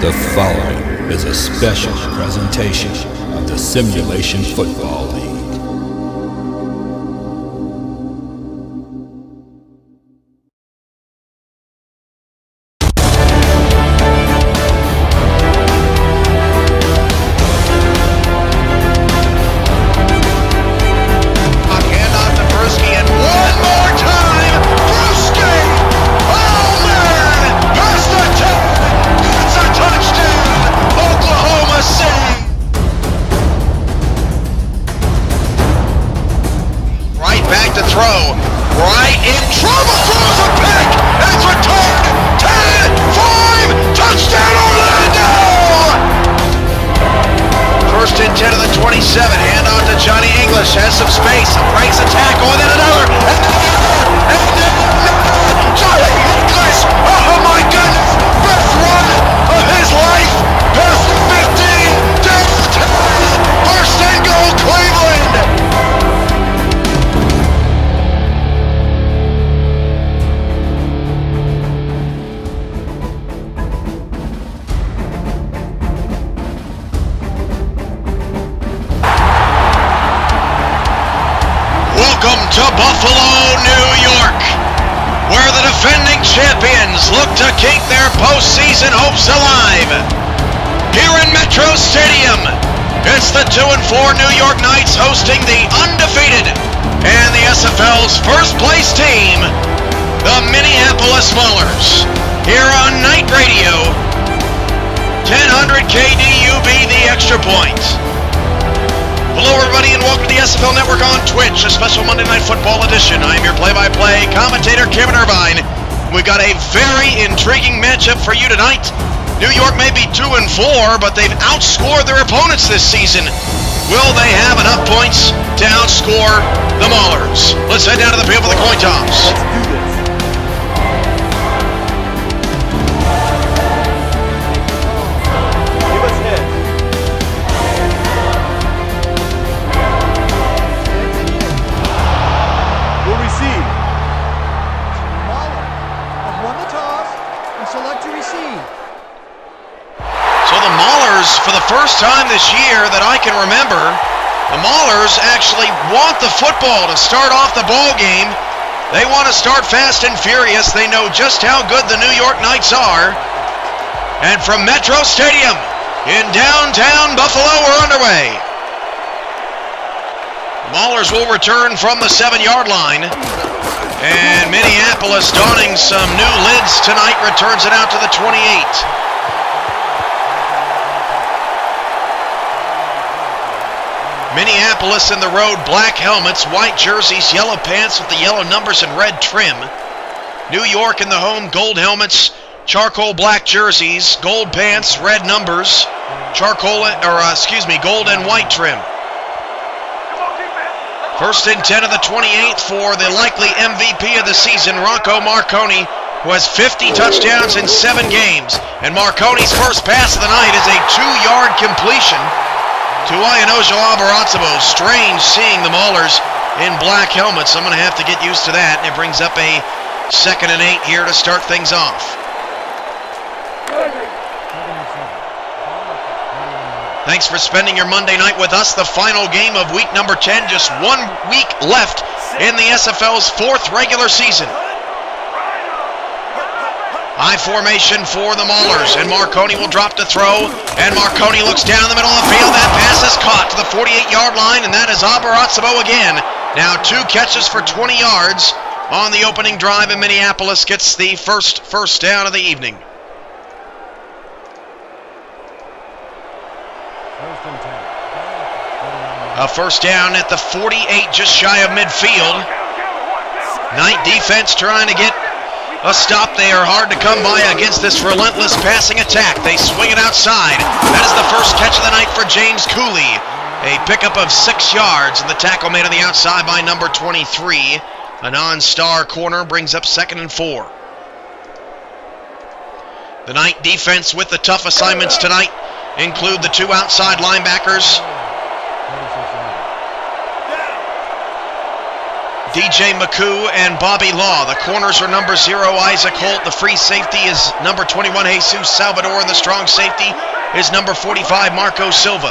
The following is a special presentation of the Simulation Football League. Has some space, breaks a tackle, and then another, Johnny English, oh my goodness, best run of his life, past the 15, down to 10, first and goal, Cleveland. Welcome to Buffalo, New York, where the defending champions look to keep their postseason hopes alive. Here in Metro Stadium, it's the 2-4 New York Knights hosting the undefeated and the SFL's first place team, the Minneapolis Maulers. Here on Night Radio, 1000 KDUB, the extra point. Hello everybody and welcome to the SFL Network on Twitch, a special Monday Night Football edition. I am your play-by-play commentator, Kevin Irvine. We've got a very intriguing matchup for you tonight. New York may be 2-4, but they've outscored their opponents this season. Will they have enough points to outscore the Maulers? Let's head down to the field for the coin toss. Let's do this. Give us head. Will receive. Mauler have won the toss and select to receive. So the Maulers, for the first time this year that I can remember, the Maulers actually want the football to start off the ball game. They want to start fast and furious. They know just how good the New York Knights are. And from Metro Stadium in downtown Buffalo, we're underway. Maulers will return from the 7-yard line. And Minneapolis, donning some new lids tonight, returns it out to the 28. Minneapolis in the road, black helmets, white jerseys, yellow pants with the yellow numbers and red trim. New York in the home, gold helmets, charcoal black jerseys, gold pants, red numbers, gold and white trim. First and 10 of the 28th for the likely MVP of the season, Rocco Marconi, who has 50 touchdowns in 7 games. And Marconi's first pass of the night is a 2-yard completion to Ianojo Abarazzo. Strange seeing the Maulers in black helmets. I'm going to have to get used to that. And it brings up a 2nd and 8 here to start things off. Thanks for spending your Monday night with us. The final game of week number 10. Just 1 week left in the SFL's 4th regular season. High formation for the Maulers, and Marconi will drop to throw, and Marconi looks down the middle of the field. That pass is caught to the 48-yard line, and that is Abarazzo again. Now 2 catches for 20 yards on the opening drive, and Minneapolis gets the first down of the evening. A first down at the 48, just shy of midfield. Knight defense trying to get a stop. They are hard to come by against this relentless passing attack. They swing it outside. That is the first catch of the night for James Cooley. A pickup of 6 yards, and the tackle made on the outside by number 23. A non-star corner brings up 2nd and 4. The Knight defense with the tough assignments tonight include the 2 outside linebackers. DJ McCoo and Bobby Law. The corners are number 0, Isaac Holt. The free safety is number 21, Jesus Salvador. And the strong safety is number 45, Marco Silva.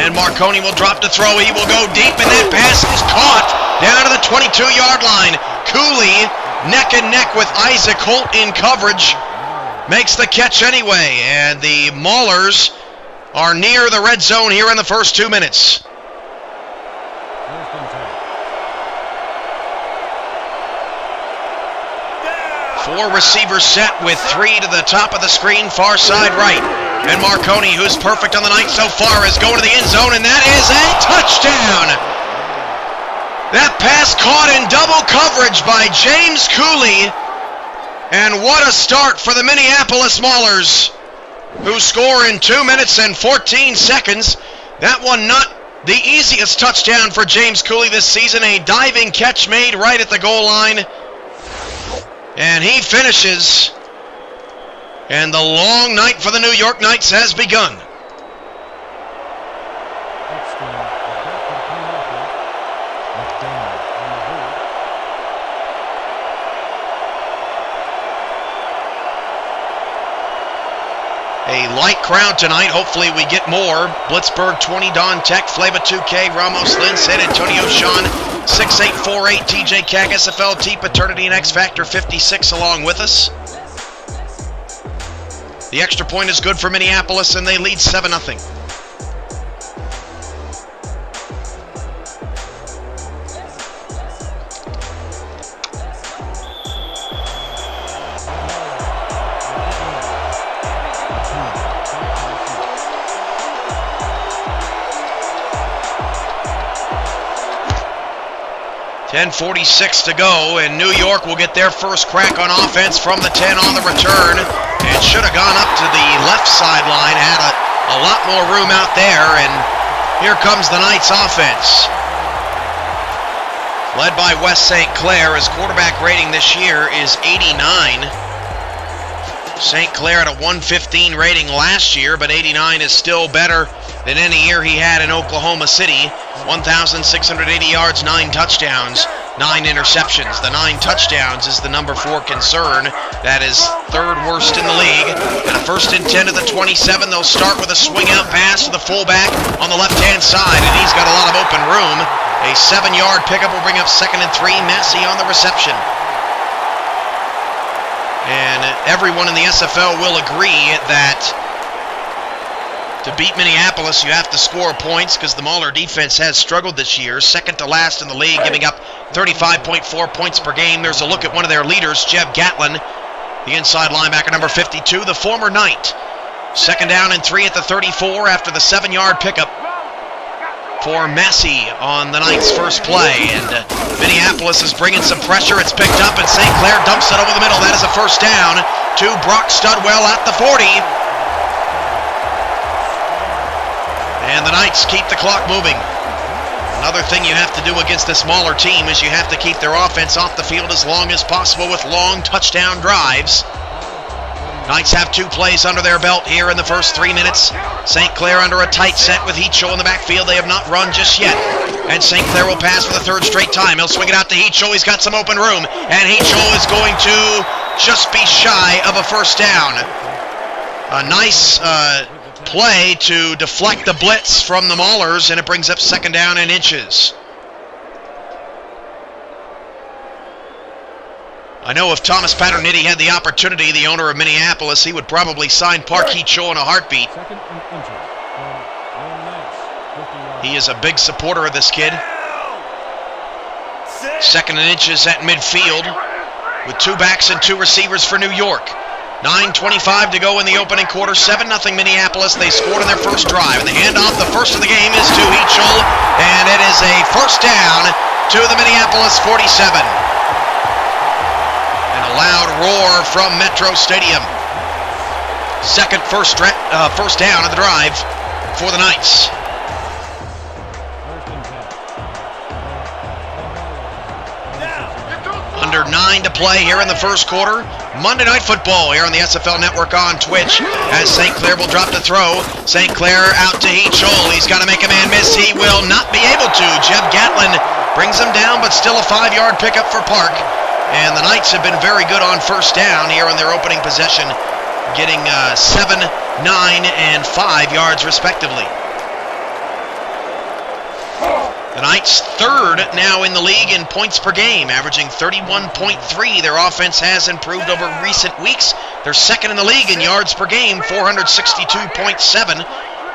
And Marconi will drop to throw. He will go deep, and that pass is caught down to the 22-yard line. Cooley, neck and neck with Isaac Holt in coverage, makes the catch anyway. And the Maulers are near the red zone here in the first 2 minutes. Four receivers set with 3 to the top of the screen, far side right. And Marconi, who's perfect on the night so far, is going to the end zone, and that is a touchdown! That pass caught in double coverage by James Cooley. And what a start for the Minneapolis Maulers, who score in 2 minutes and 14 seconds. That one not the easiest touchdown for James Cooley this season. A diving catch made right at the goal line. And he finishes. And the long night for the New York Knights has begun. A light crowd tonight. Hopefully we get more. Blitzburg 20, Don Tech, Flava 2K, Ramos, Lynn, San Antonio, Sean, 6848, TJ Cag, SFLT, Paternity, and X Factor 56 along with us. The extra point is good for Minneapolis, and they lead 7-0. .46 to go, and New York will get their first crack on offense from the 10 on the return, and should have gone up to the left sideline, had a lot more room out there, and here comes the Knights offense. Led by Wes St. Clair. His quarterback rating this year is 89. St. Clair had a 115 rating last year, but 89 is still better than any year he had in Oklahoma City. 1,680 yards, 9 touchdowns, 9 interceptions. The 9 touchdowns is the number 4 concern. That is third worst in the league. And a 1st and 10 to the 27. They'll start with a swing out pass to the fullback on the left-hand side, and he's got a lot of open room. A 7-yard pickup will bring up 2nd and 3. Massey on the reception. And everyone in the SFL will agree that to beat Minneapolis, you have to score points because the Mauler defense has struggled this year. 2nd to last in the league, giving up 35.4 points per game. There's a look at one of their leaders, Jeb Gatlin, the inside linebacker, number 52, the former Knight. 2nd down and 3 at the 34 after the 7-yard pickup for Massey on the Knights' first play. And Minneapolis is bringing some pressure. It's picked up, and St. Clair dumps it over the middle. That is a 1st down to Brock Studwell at the 40. And the Knights keep the clock moving. Another thing you have to do against this smaller team is you have to keep their offense off the field as long as possible with long touchdown drives. Knights have 2 plays under their belt here in the first 3 minutes. St. Clair under a tight set with Heacho in the backfield. They have not run just yet. And St. Clair will pass for the 3rd straight time. He'll swing it out to Heacho. He's got some open room. And Heacho is going to just be shy of a 1st down. A nice play to deflect the blitz from the Maulers, and it brings up 2nd down and inches. I know if Thomas Paternitti had the opportunity, the owner of Minneapolis, he would probably sign Park Heacho in a heartbeat. He is a big supporter of this kid. 2nd and inches at midfield with 2 backs and 2 receivers for New York. 9:25 to go in the opening quarter. 7-0 Minneapolis. They scored on their first drive. And the handoff, the first of the game, is to Heacho. And it is a 1st down to the Minneapolis 47. And a loud roar from Metro Stadium. 2nd first down of the drive for the Knights. Under 9 to play here in the first quarter. Monday Night Football here on the SFL Network on Twitch as St. Clair will drop to throw. St. Clair out to Heacho. He's got to make a man miss. He will not be able to. Jeb Gatlin Brings them down, but still a 5-yard pickup for Park. And the Knights have been very good on first down here in their opening possession, getting 7, 9, and 5 yards respectively. The Knights third now in the league in points per game, averaging 31.3. Their offense has improved over recent weeks. They're second in the league in yards per game, 462.7.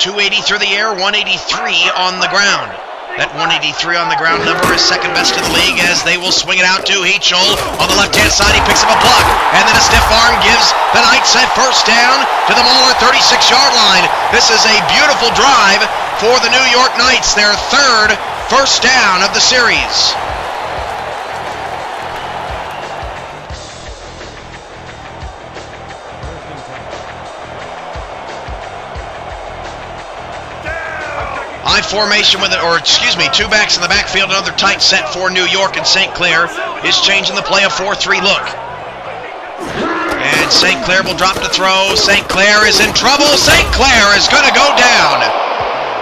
280 through the air, 183 on the ground. That 183 on the ground number is second best in the league as they will swing it out to Heachel. On the left-hand side, he picks up a block, and then a stiff arm gives the Knights a first down to the Mauler 36-yard line. This is a beautiful drive for the New York Knights, their third first down of the series. High formation with it, two backs in the backfield, another tight set for New York, and St. Clair is changing the play, a 4-3 look. And St. Clair will drop to throw. St. Clair is in trouble. St. Clair is going to go down.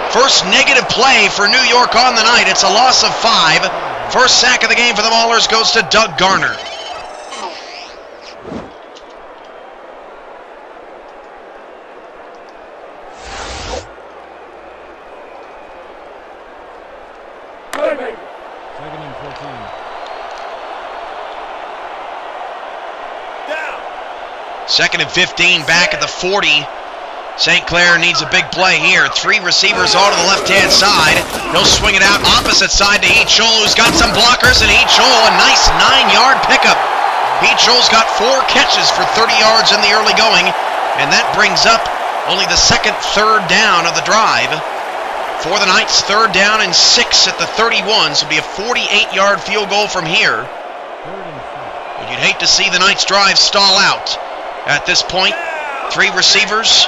First negative play for New York on the night. It's a loss of 5. First sack of the game for the Maulers goes to Doug Garner. Second and 15, back at the 40. St. Clair needs a big play here. 3 receivers all to the left-hand side. He'll swing it out opposite side to Heachel, who's got some blockers, and Heachel, a nice 9-yard pickup. Heachel's got 4 catches for 30 yards in the early going, and that brings up only the second third down of the drive. For the Knights, third down and 6 at the 31, so it'll be a 48-yard field goal from here. But you'd hate to see the Knights drive stall out. At this point, 3 receivers.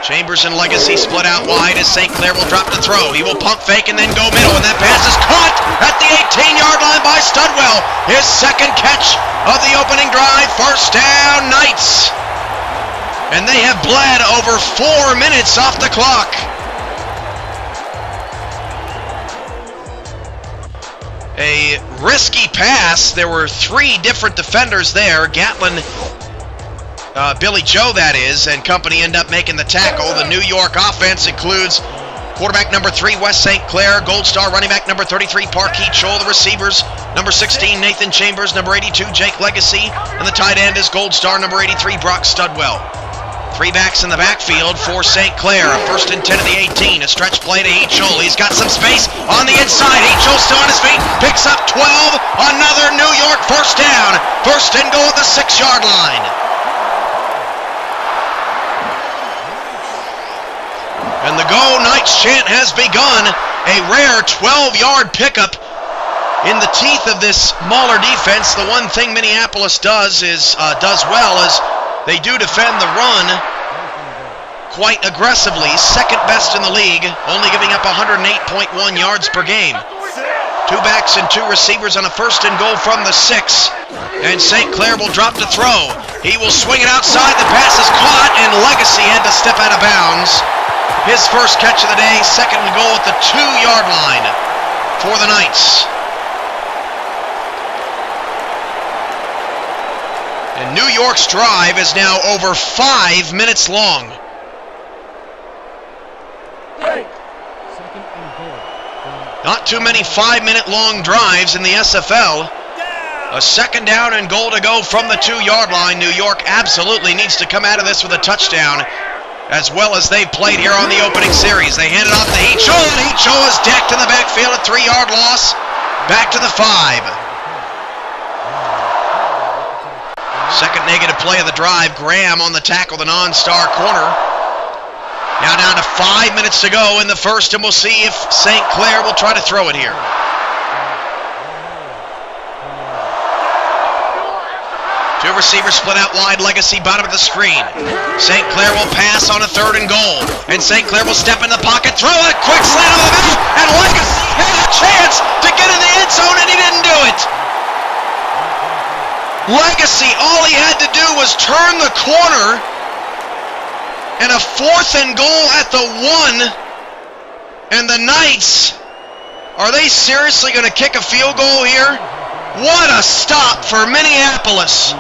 Chambers and Legacy split out wide as St. Clair will drop to throw. He will pump fake and then go middle, and that pass is caught at the 18-yard line by Studwell. His second catch of the opening drive. First down, Knights. And they have bled over 4 minutes off the clock. A risky pass. There were 3 different defenders there. Gatlin, Billy Joe that is, and company end up making the tackle. The New York offense includes quarterback number 3, West St. Clair, Gold Star running back number 33, Park Heachel. The receivers, number 16, Nathan Chambers, number 82, Jake Legacy, and the tight end is Gold Star number 83, Brock Studwell. 3 backs in the backfield for St. Clair. A first and 10 of the 18. A stretch play to Heachel. He's got some space on the inside. Heachel still on his feet. Picks up 12. Another New York first down. First and goal at the 6-yard line. And the Go Knights chant has begun. A rare 12-yard pickup in the teeth of this Mauler defense. The one thing Minneapolis does well is they do defend the run quite aggressively. Second best in the league, only giving up 108.1 yards per game. 2 backs and 2 receivers on a first and goal from the 6. And St. Clair will drop to throw. He will swing it outside. The pass is caught, and Legacy had to step out of bounds. His first catch of the day, second and goal at the 2-yard line for the Knights. And New York's drive is now over 5 minutes long. Not too many 5-minute long drives in the SFL. A second down and goal to go from the 2-yard line. New York absolutely needs to come out of this with a touchdown, as well as they've played here on the opening series. They hand it off to Heachel, and Heachel is decked in the backfield, a 3-yard loss. Back to the 5. Second negative play of the drive. Graham on the tackle, the non-star corner. Now down to 5 minutes to go in the first, and we'll see if St. Clair will try to throw it here. Two receivers split out wide. Legacy bottom of the screen. St. Clair will pass on a third and goal, and St. Clair will step in the pocket, throw a quick slant over the middle, and Legacy had a chance to get in the end zone, and he didn't do it. Legacy, all he had to do was turn the corner, and a fourth and goal at the 1, and the Knights Are they seriously going to kick a field goal here? What a stop for Minneapolis.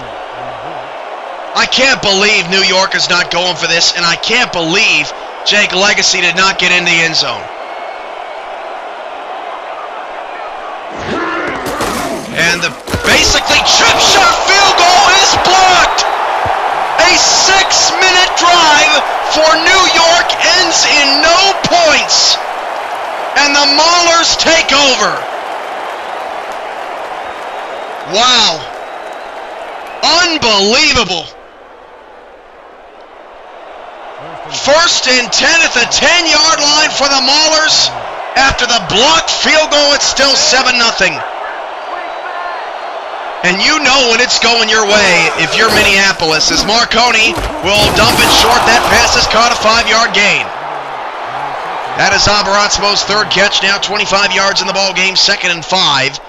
I can't believe New York is not going for this, and I can't believe Jake Legacy did not get in the end zone. And the basically chip shot field goal is blocked. A 6-minute drive for New York ends in no points. And the Maulers take over. Wow. Unbelievable. First and 10 at the 10-yard line for the Maulers. After the blocked field goal, it's still 7-0. And you know when it's going your way if you're Minneapolis, as Marconi will dump it short. That pass is caught, a 5-yard gain. That is Abaratsmo's third catch, now 25 yards in the ball game, 2nd and 5.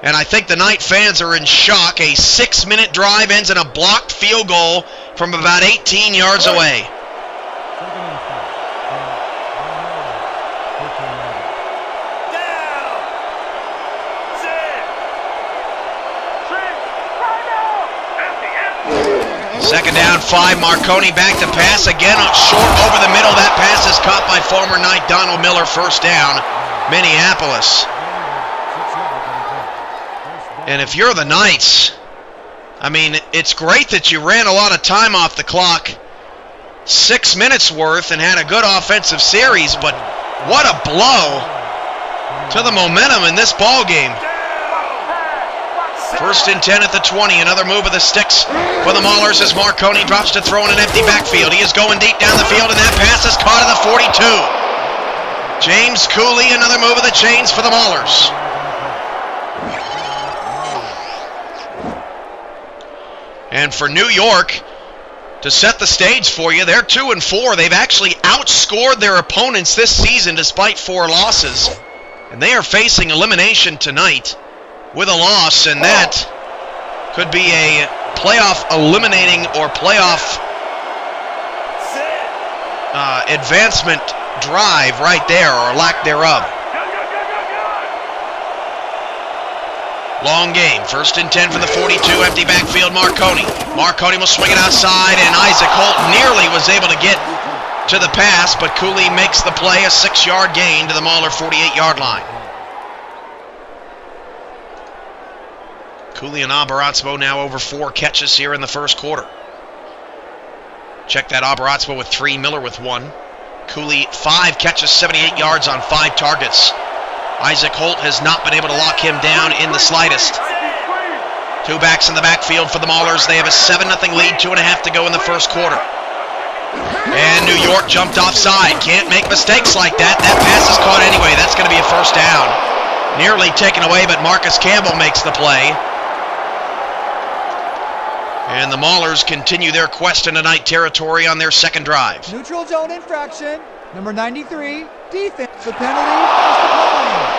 And I think the Knight fans are in shock. A 6-minute drive ends in a blocked field goal from about 18 yards away. Second down, 5. Marconi back to pass again, short over the middle. That pass is caught by former Knight Donald Miller. First down, Minneapolis. And if you're the Knights, I mean, it's great that you ran a lot of time off the clock, 6 minutes worth, and had a good offensive series, but what a blow to the momentum in this ball game. First and 10 at the 20. Another move of the sticks for the Maulers as Marconi drops to throw in an empty backfield. He is going deep down the field, and that pass is caught at the 42. James Cooley, another move of the chains for the Maulers. And for New York, to set the stage for you, they're 2-4. They've actually outscored their opponents this season despite 4 losses. And they are facing elimination tonight with a loss, and that could be a playoff eliminating or playoff advancement drive right there, or lack thereof. Long game. First and 10 for the 42. Empty backfield, Marconi. Marconi will swing it outside, and Isaac Holt nearly was able to get to the pass, but Cooley makes the play, a 6-yard gain to the Mauler 48-yard line. Cooley and Abaratsmo now over 4 catches here in the first quarter. Check that, Abaratsmo with 3, Miller with 1. Cooley 5 catches, 78 yards on 5 targets. Isaac Holt has not been able to lock him down in the slightest. 2 backs in the backfield for the Maulers. They have a 7-0 lead, 2.5 to go in the first quarter. And New York jumped offside. Can't make mistakes like that. That pass is caught anyway. That's going to be a first down. Nearly taken away, but Marcus Campbell makes the play. And the Maulers continue their quest into Knight territory on their second drive. Neutral zone infraction. Number 93, defense. The penalty is declined.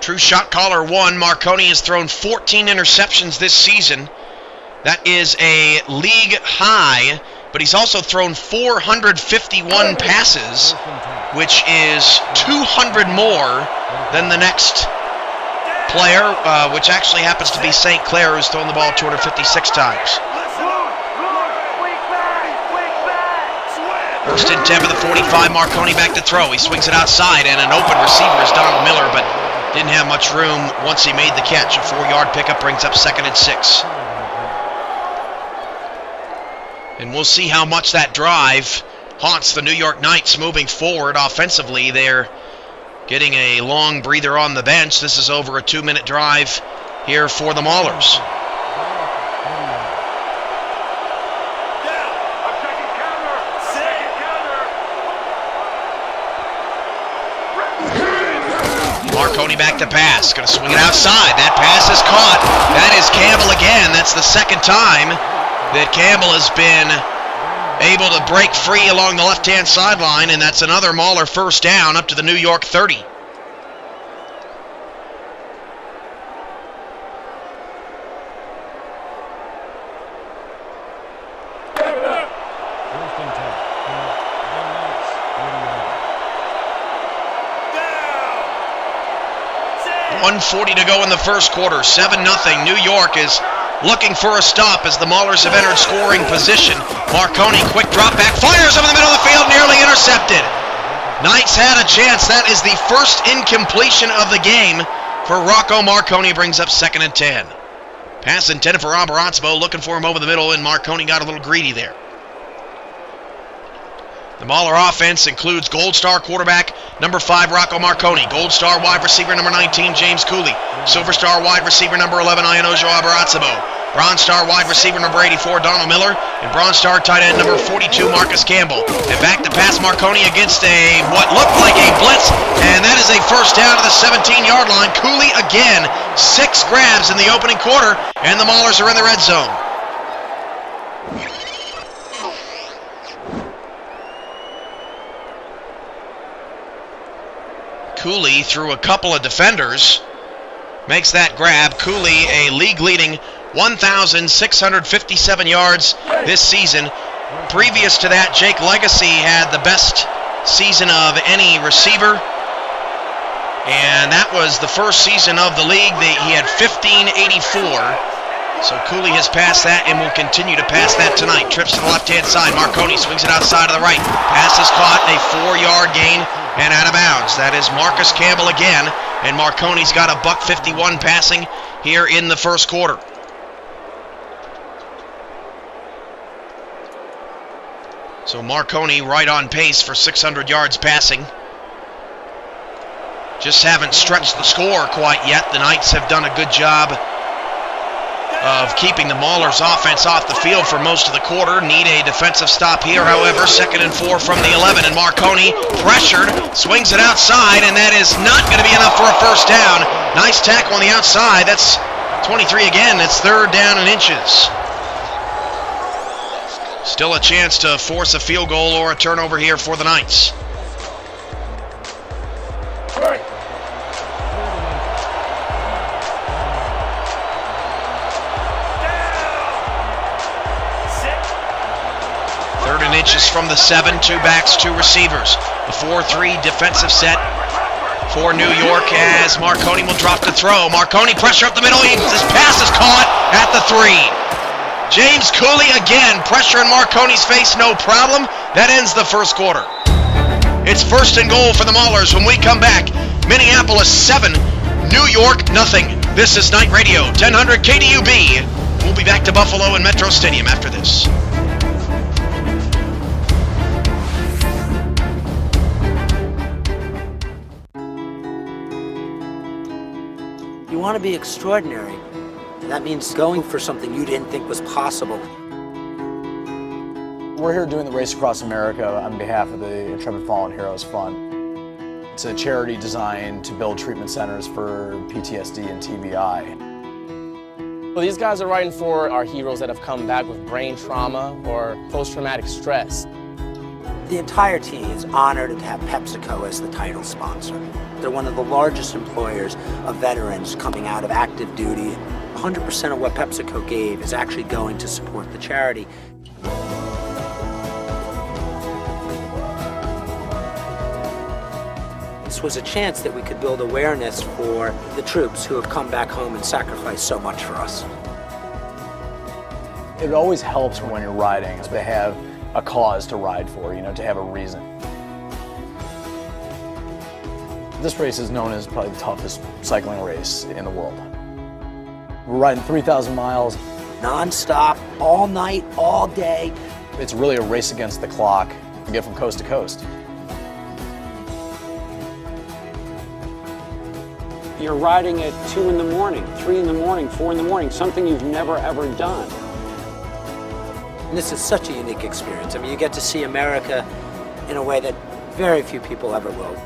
True shot caller 1. Marconi has thrown 14 interceptions this season. That is a league high, but he's also thrown 451 passes, which is 200 more than the next player, which actually happens to be St. Clair, who's thrown the ball 256 times. First and 10 for the 45, Marconi back to throw. He swings it outside, and an open receiver is Donald Miller, but didn't have much room once he made the catch. A 4-yard pickup brings up 2nd and 6. And we'll see how much that drive haunts the New York Knights moving forward offensively. They're getting a long breather on the bench. This is over a 2-minute drive here for the Maulers. Marconi back to pass. Going to swing it outside. That pass is caught. That is Campbell again. That's the second time that Campbell has been able to break free along the left-hand sideline, and that's another Mauler first down up to the New York 30. 1:40 to go in the first quarter. 7-0. New York is looking for a stop as the Maulers have entered scoring position. Marconi, quick drop back, fires over the middle of the field, nearly intercepted. Knights had a chance. That is the first incompletion of the game for Rocco Marconi. Brings up 2nd and 10. Pass intended for Abarazzo, looking for him over the middle, and Marconi got a little greedy there. The Mauler offense includes Gold Star quarterback number 5, Rocco Marconi. Gold Star wide receiver number 19, James Cooley. Silver Star wide receiver number 11, Ianojo Abarazzo. Bronze Star wide receiver number 84, Donald Miller. And Bronze Star tight end number 42, Marcus Campbell. And back to pass Marconi against what looked like a blitz. And that is a first down to the 17-yard line. Cooley again, 6 grabs in the opening quarter, and the Maulers are in the red zone. Cooley through a couple of defenders makes that grab. Cooley, a league-leading 1,657 yards this season. Previous to that, Jake Legacy had the best season of any receiver, and that was the first season of the league. He had 1,584. So Cooley has passed that and will continue to pass that tonight. Trips to the left-hand side. Marconi swings it outside to the right. Pass is caught, a 4-yard gain, and out of bounds. That is Marcus Campbell again, and Marconi's got a $151 passing here in the first quarter. So Marconi right on pace for 600 yards passing. Just haven't stretched the score quite yet. The Knights have done a good job of keeping the Maulers' offense off the field for most of the quarter. Need a defensive stop here, however. 2nd and 4 from the 11, and Marconi pressured, swings it outside, and that is not going to be enough for a first down. Nice tackle on the outside. That's 23 again. It's 3rd down and inches. Still a chance to force a field goal or a turnover here for the Knights. Inches from the 7, 2 backs, 2 receivers. The 4-3 defensive set for New York as Marconi will drop to throw. Marconi pressure up the middle. His pass is caught at the 3. James Cooley again, pressure in Marconi's face, no problem. That ends the first quarter. It's 1st and goal for the Maulers when we come back. Minneapolis 7, New York nothing. This is Night Radio, 1000 KDUB. We'll be back to Buffalo and Metro Stadium after this. You want to be extraordinary. That means going for something you didn't think was possible. We're here doing the Race Across America on behalf of the Intrepid Fallen Heroes Fund. It's a charity designed to build treatment centers for PTSD and TBI. Well, these guys are writing for our heroes that have come back with brain trauma or post-traumatic stress. The entire team is honored to have PepsiCo as the title sponsor. They're one of the largest employers of veterans coming out of active duty. 100% of what PepsiCo gave is actually going to support the charity. This was a chance that we could build awareness for the troops who have come back home and sacrificed so much for us. It always helps when you're riding to have a cause to ride for, to have a reason. This race is known as probably the toughest cycling race in the world. We're riding 3,000 miles. Non-stop, all night, all day. It's really a race against the clock to get from coast to coast. You're riding at 2 in the morning, 3 in the morning, 4 in the morning, something you've never ever done. And this is such a unique experience. I mean, you get to see America in a way that very few people ever will.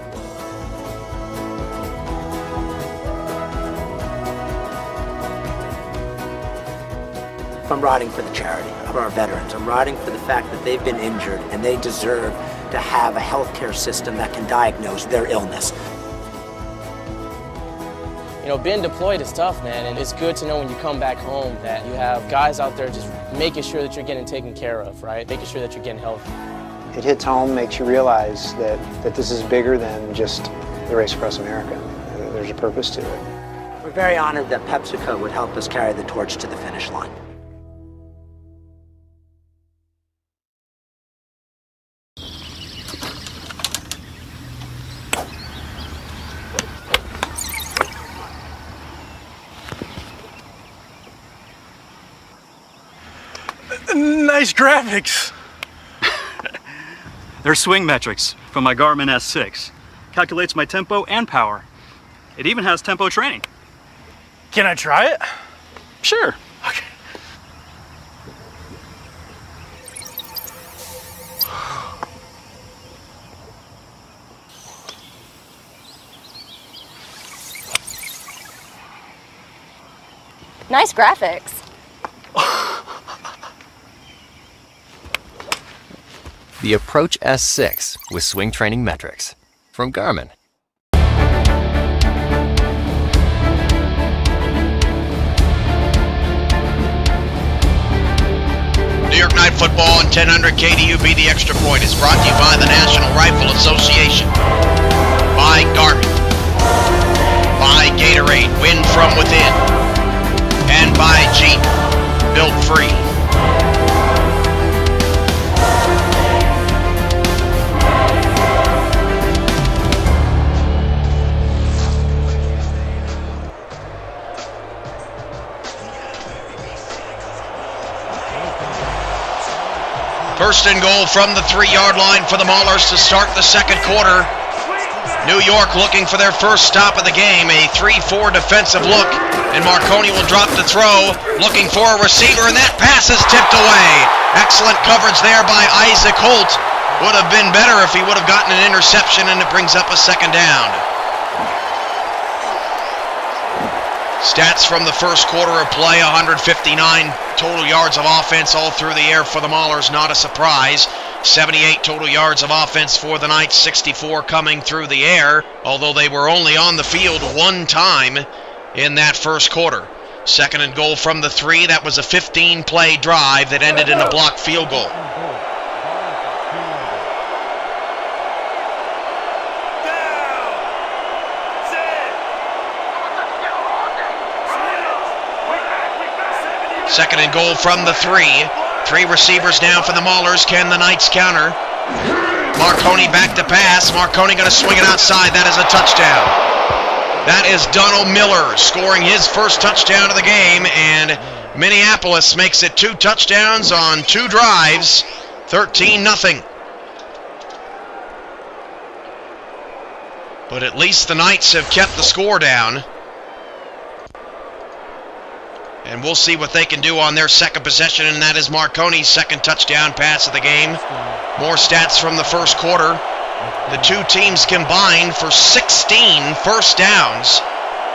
I'm riding for the charity, for our veterans. I'm riding for the fact that they've been injured and they deserve to have a healthcare system that can diagnose their illness. Being deployed is tough, man, and it's good to know when you come back home that you have guys out there just making sure that you're getting taken care of, right? Making sure that you're getting healthy. It hits home, makes you realize that this is bigger than just the Race Across America. There's a purpose to it. Very honored that PepsiCo would help us carry the torch to the finish line. Nice graphics. They're swing metrics from my Garmin S6. Calculates my tempo and power. It even has tempo training. Can I try it? Sure. Okay. Nice graphics. The Approach S6 with swing training metrics from Garmin. New York Night Football on 1000 KDUB. The Extra Point is brought to you by the National Rifle Association, by Garmin, by Gatorade, Win From Within, and by Jeep, Built Free. First and goal from the 3-yard line for the Maulers to start the second quarter. New York looking for their first stop of the game. A 3-4 defensive look, and Marconi will drop the throw, looking for a receiver, and that pass is tipped away. Excellent coverage there by Isaac Holt. Would have been better if he would have gotten an interception, and it brings up a second down. Stats from the first quarter of play: 159 total yards of offense all through the air for the Maulers, not a surprise. 78 total yards of offense for the Knights, 64 coming through the air, although they were only on the field one time in that first quarter. Second and goal from the 3. That was a 15-play drive that ended in a blocked field goal. Second and goal from the 3. 3 receivers now for the Maulers. Can the Knights counter? Marconi back to pass. Marconi going to swing it outside. That is a touchdown. That is Donald Miller scoring his first touchdown of the game, and Minneapolis makes it 2 touchdowns on 2 drives, 13-0. But at least the Knights have kept the score down. And we'll see what they can do on their second possession, and that is Marconi's second touchdown pass of the game. More stats from the first quarter. The 2 teams combined for 16 first downs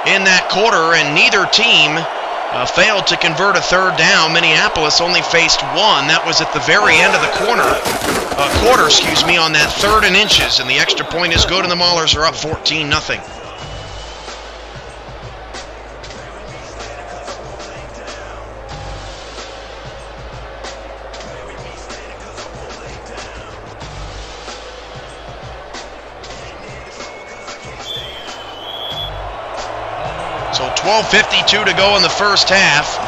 in that quarter, and neither team failed to convert a third down. Minneapolis only faced 1. That was at the very end of the quarter, on that 3rd and inches, and the extra point is good, and the Maulers are up 14-0. So 12:52 to go in the first half.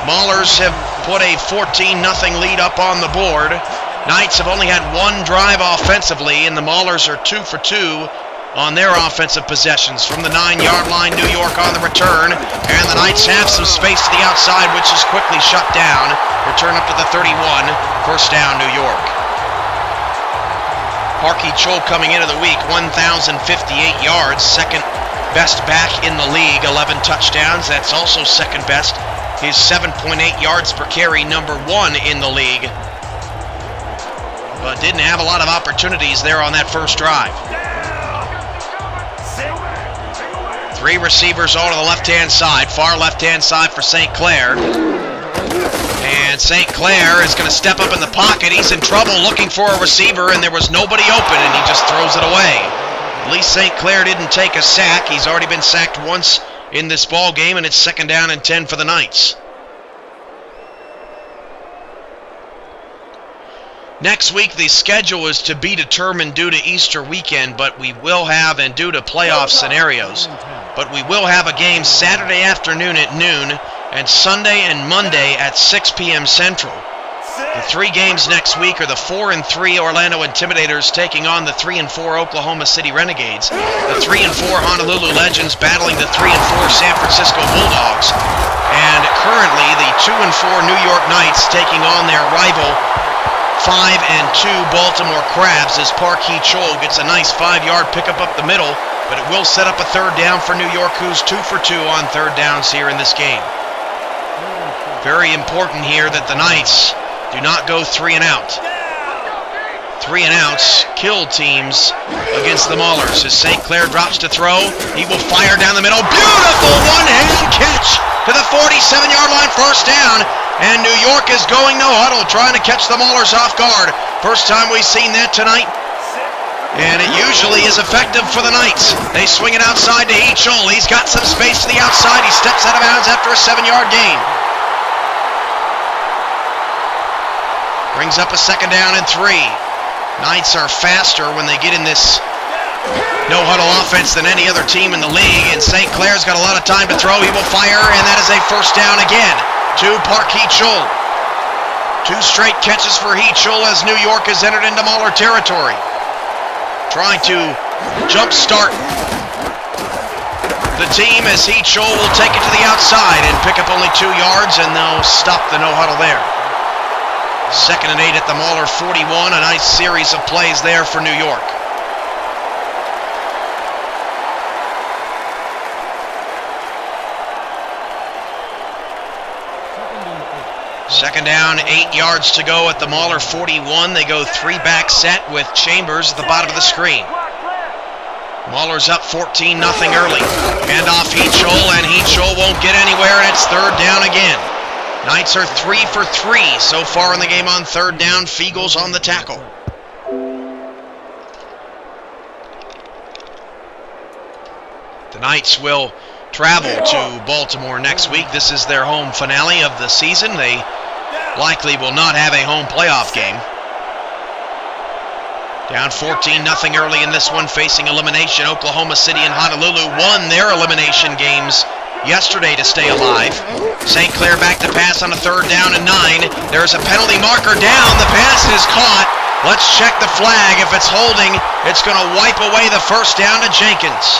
Maulers have put a 14-0 lead up on the board. Knights have only had 1 drive offensively, and the Maulers are 2 for 2 on their offensive possessions. From the 9-yard line, New York on the return, and the Knights have some space to the outside, which is quickly shut down. Return up to the 31, first down, New York. Parky Cho coming into the week, 1,058 yards, second best back in the league, 11 touchdowns. That's also second best. His 7.8 yards per carry, number 1 in the league. But didn't have a lot of opportunities there on that first drive. 3 receivers all to the left-hand side, far left-hand side for St. Clair. And St. Clair is going to step up in the pocket. He's in trouble looking for a receiver, and there was nobody open, and he just throws it away. At least St. Clair didn't take a sack. He's already been sacked once in this ball game, and it's second down and 10 for the Knights. Next week, the schedule is to be determined due to Easter weekend, but we will have, and due to playoff scenarios, but we will have a game Saturday afternoon at noon and Sunday and Monday at 6 p.m. Central. The 3 games next week are the 4-3 Orlando Intimidators taking on the 3-4 Oklahoma City Renegades, the 3-4 Honolulu Legends battling the 3-4 San Francisco Bulldogs, and currently the 2-4 New York Knights taking on their rival 5-2 Baltimore Crabs as Park Hee-Chol gets a nice 5-yard pickup up the middle, but it will set up a third down for New York, who's 2 for 2 on third downs here in this game. Very important here that the Knights do not go 3 and out. 3 and outs kill teams against the Maulers. As St. Clair drops to throw, he will fire down the middle. Beautiful one-hand catch to the 47-yard line, first down. And New York is going no huddle, trying to catch the Maulers off guard. First time we've seen that tonight. And it usually is effective for the Knights. They swing it outside to Hee-Chol. He's got some space to the outside. He steps out of bounds after a 7-yard gain. Brings up a second down and 3. Knights are faster when they get in this no-huddle offense than any other team in the league, and St. Clair's got a lot of time to throw. He will fire, and that is a first down again to Park Hee-Chol. 2 straight catches for Hee-Chol as New York has entered into Mauler territory. Trying to jumpstart the team as Hee-Chol will take it to the outside and pick up only 2 yards, and they'll stop the no-huddle there. 2nd and 8 at the Mauler 41. A nice series of plays there for New York. Second down, 8 yards to go at the Mauler 41. They go 3-back set with Chambers at the bottom of the screen. Maulers up 14-0 early. Hand off Hee-Chol, and Hee-Chol won't get anywhere, and it's third down again. Knights are 3 for 3 so far in the game on third down. Fiegels on the tackle. The Knights will travel to Baltimore next week. This is their home finale of the season. They likely will not have a home playoff game. Down 14-0 early in this one, facing elimination. Oklahoma City and Honolulu won their elimination games yesterday to stay alive. St. Clair back to pass on a third down and 9. There's a penalty marker down. The pass is caught. Let's check the flag. If it's holding, it's going to wipe away the first down to Jenkins.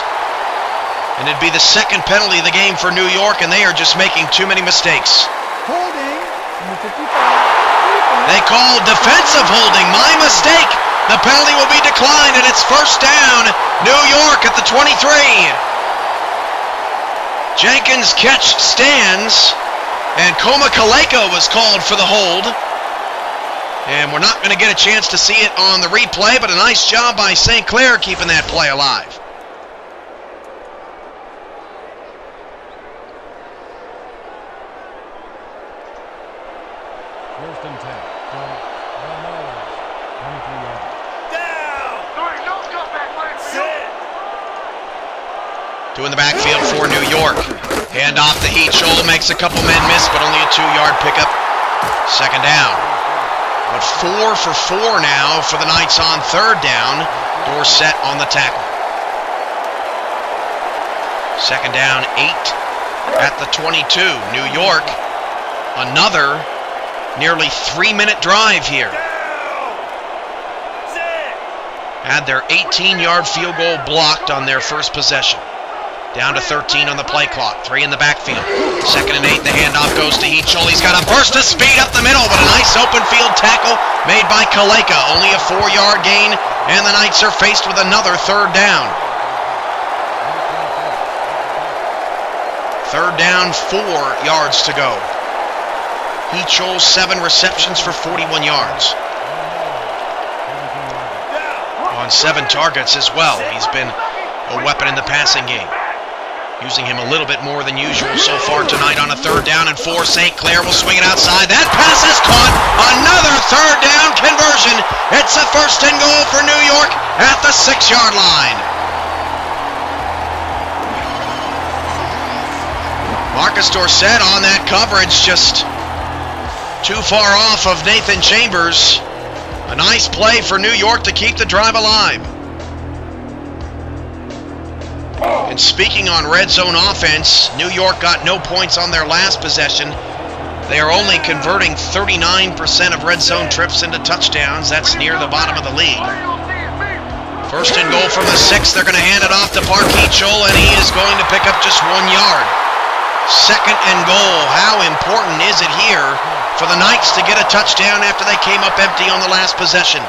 And it'd be the second penalty of the game for New York, and they are just making too many mistakes. Holding, number 55. They call defensive holding. My mistake. The penalty will be declined, and it's first down. New York at the 23. Jenkins' catch stands, and Koma Kaleko was called for the hold. And we're not going to get a chance to see it on the replay, but a nice job by St. Clair keeping that play alive. First and 10 from the Maulers, 23 yards. Two in the backfield for New York. Hand off to Hee-Chol, makes a couple men miss, but only a 2-yard pickup. Second down. But 4 for 4 now for the Knights on third down. Dorsett on the tackle. Second down, 8 at the 22. New York, another nearly 3-minute drive here. Had their 18-yard field goal blocked on their first possession. Down to 13 on the play clock. 3 in the backfield. Second and 8. The handoff goes to Hee-Chol. He's got a burst of speed up the middle, but a nice open field tackle made by Kaleka. Only a 4-yard gain, and the Knights are faced with another third down. Third down, 4 yards to go. Hee-Chol, 7 receptions for 41 yards. On 7 targets as well. He's been a weapon in the passing game. Using him a little bit more than usual so far tonight on a third down and 4. St. Clair will swing it outside. That pass is caught. Another third down conversion. It's a first and goal for New York at the 6-yard line. Marcus Dorsett on that coverage, just too far off of Nathan Chambers. A nice play for New York to keep the drive alive. And speaking on red zone offense, New York got no points on their last possession. They are only converting 39% of red zone trips into touchdowns. That's near the bottom of the league. First and goal from the 6. They're going to hand it off to Parkechel, and he is going to pick up just 1 yard. Second and goal. How important is it here for the Knights to get a touchdown after they came up empty on the last possession?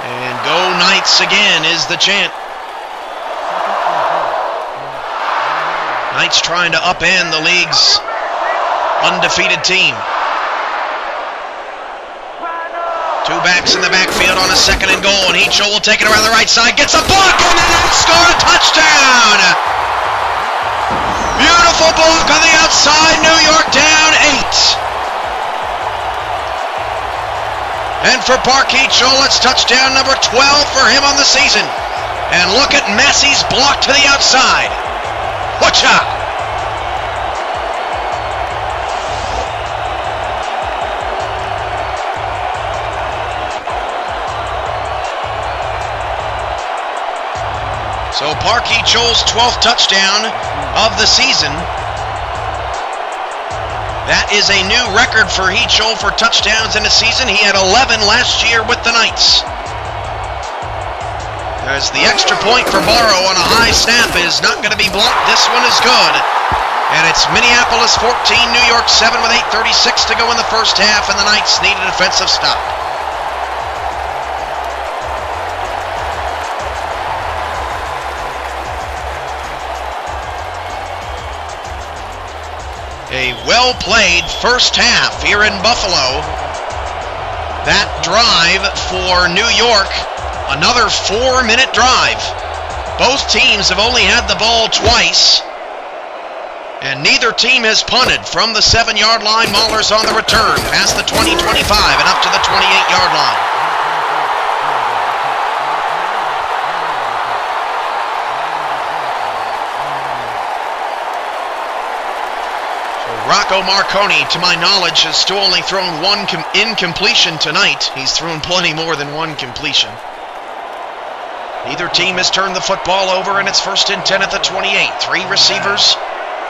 And go Knights again is the chant. Knights trying to upend the league's undefeated team. 2 backs in the backfield on a second and goal, and Heachel will take it around the right side, gets a block, and then they score a touchdown! Beautiful block on the outside, New York down 8. And for Parkechel, it's touchdown number 12 for him on the season. And look at Massey's block to the outside. Watcha! So Parkechel's 12th touchdown of the season. That is a new record for Heachel for touchdowns in a season. He had 11 last year with the Knights. As the extra point for Barrow on a high snap is not going to be blocked. This one is good. And it's Minneapolis 14, New York 7 with 8:36 to go in the first half, and the Knights need a defensive stop. A well-played first half here in Buffalo. That drive for New York, another 4-minute drive. Both teams have only had the ball twice, and neither team has punted from the 7-yard line. Mahler's on the return, past the 20-25 and up to the 28-yard line. Rocco Marconi, to my knowledge, has still only thrown one incompletion tonight. He's thrown plenty more than one completion. Neither team has turned the football over, and it's first and 10 at the 28. 3 receivers,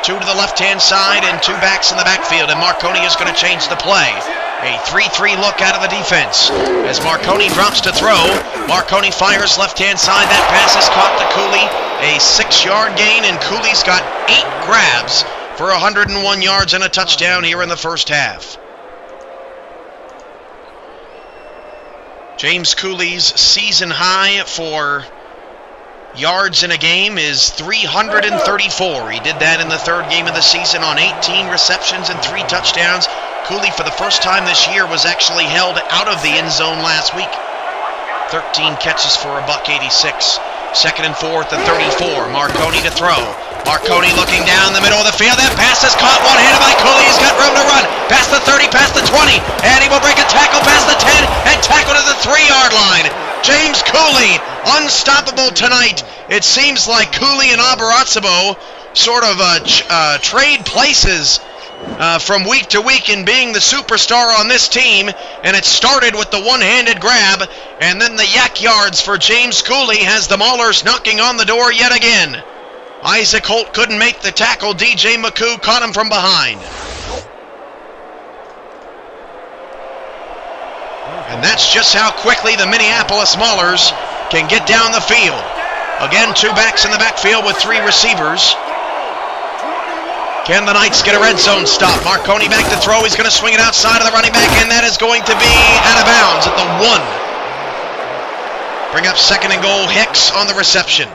2 to the left-hand side, and 2 backs in the backfield, and Marconi is going to change the play. A 3-3 look out of the defense. As Marconi drops to throw, Marconi fires left-hand side. That pass is caught to Cooley. A 6-yard gain, and Cooley's got 8 grabs for 101 yards and a touchdown here in the first half. James Cooley's season high for yards in a game is 334. He did that in the 3rd game of the season on 18 receptions and 3 touchdowns. Cooley, for the first time this year, was actually held out of the end zone last week. 13 catches for $186. Second and 4 at the 34. Marconi to throw. Marconi looking down the middle of the field. That pass is caught one-handed by Cooley. He's got room to run. Past the 30, past the 20. And he will break a tackle past the 10 and tackle to the 3-yard line. James Cooley, unstoppable tonight. It seems like Cooley and Abarazzo sort of trade places from week to week in being the superstar on this team, and it started with the one-handed grab, and then the yak yards for James Cooley has the Maulers knocking on the door yet again. Isaac Holt couldn't make the tackle. DJ McCoo caught him from behind. And that's just how quickly the Minneapolis Maulers can get down the field. Again, 2 backs in the backfield with 3 receivers. Can the Knights get a red zone stop? Marconi back to throw. He's going to swing it outside of the running back, and that is going to be out of bounds at the 1. Bring up second and goal. Hicks on the reception.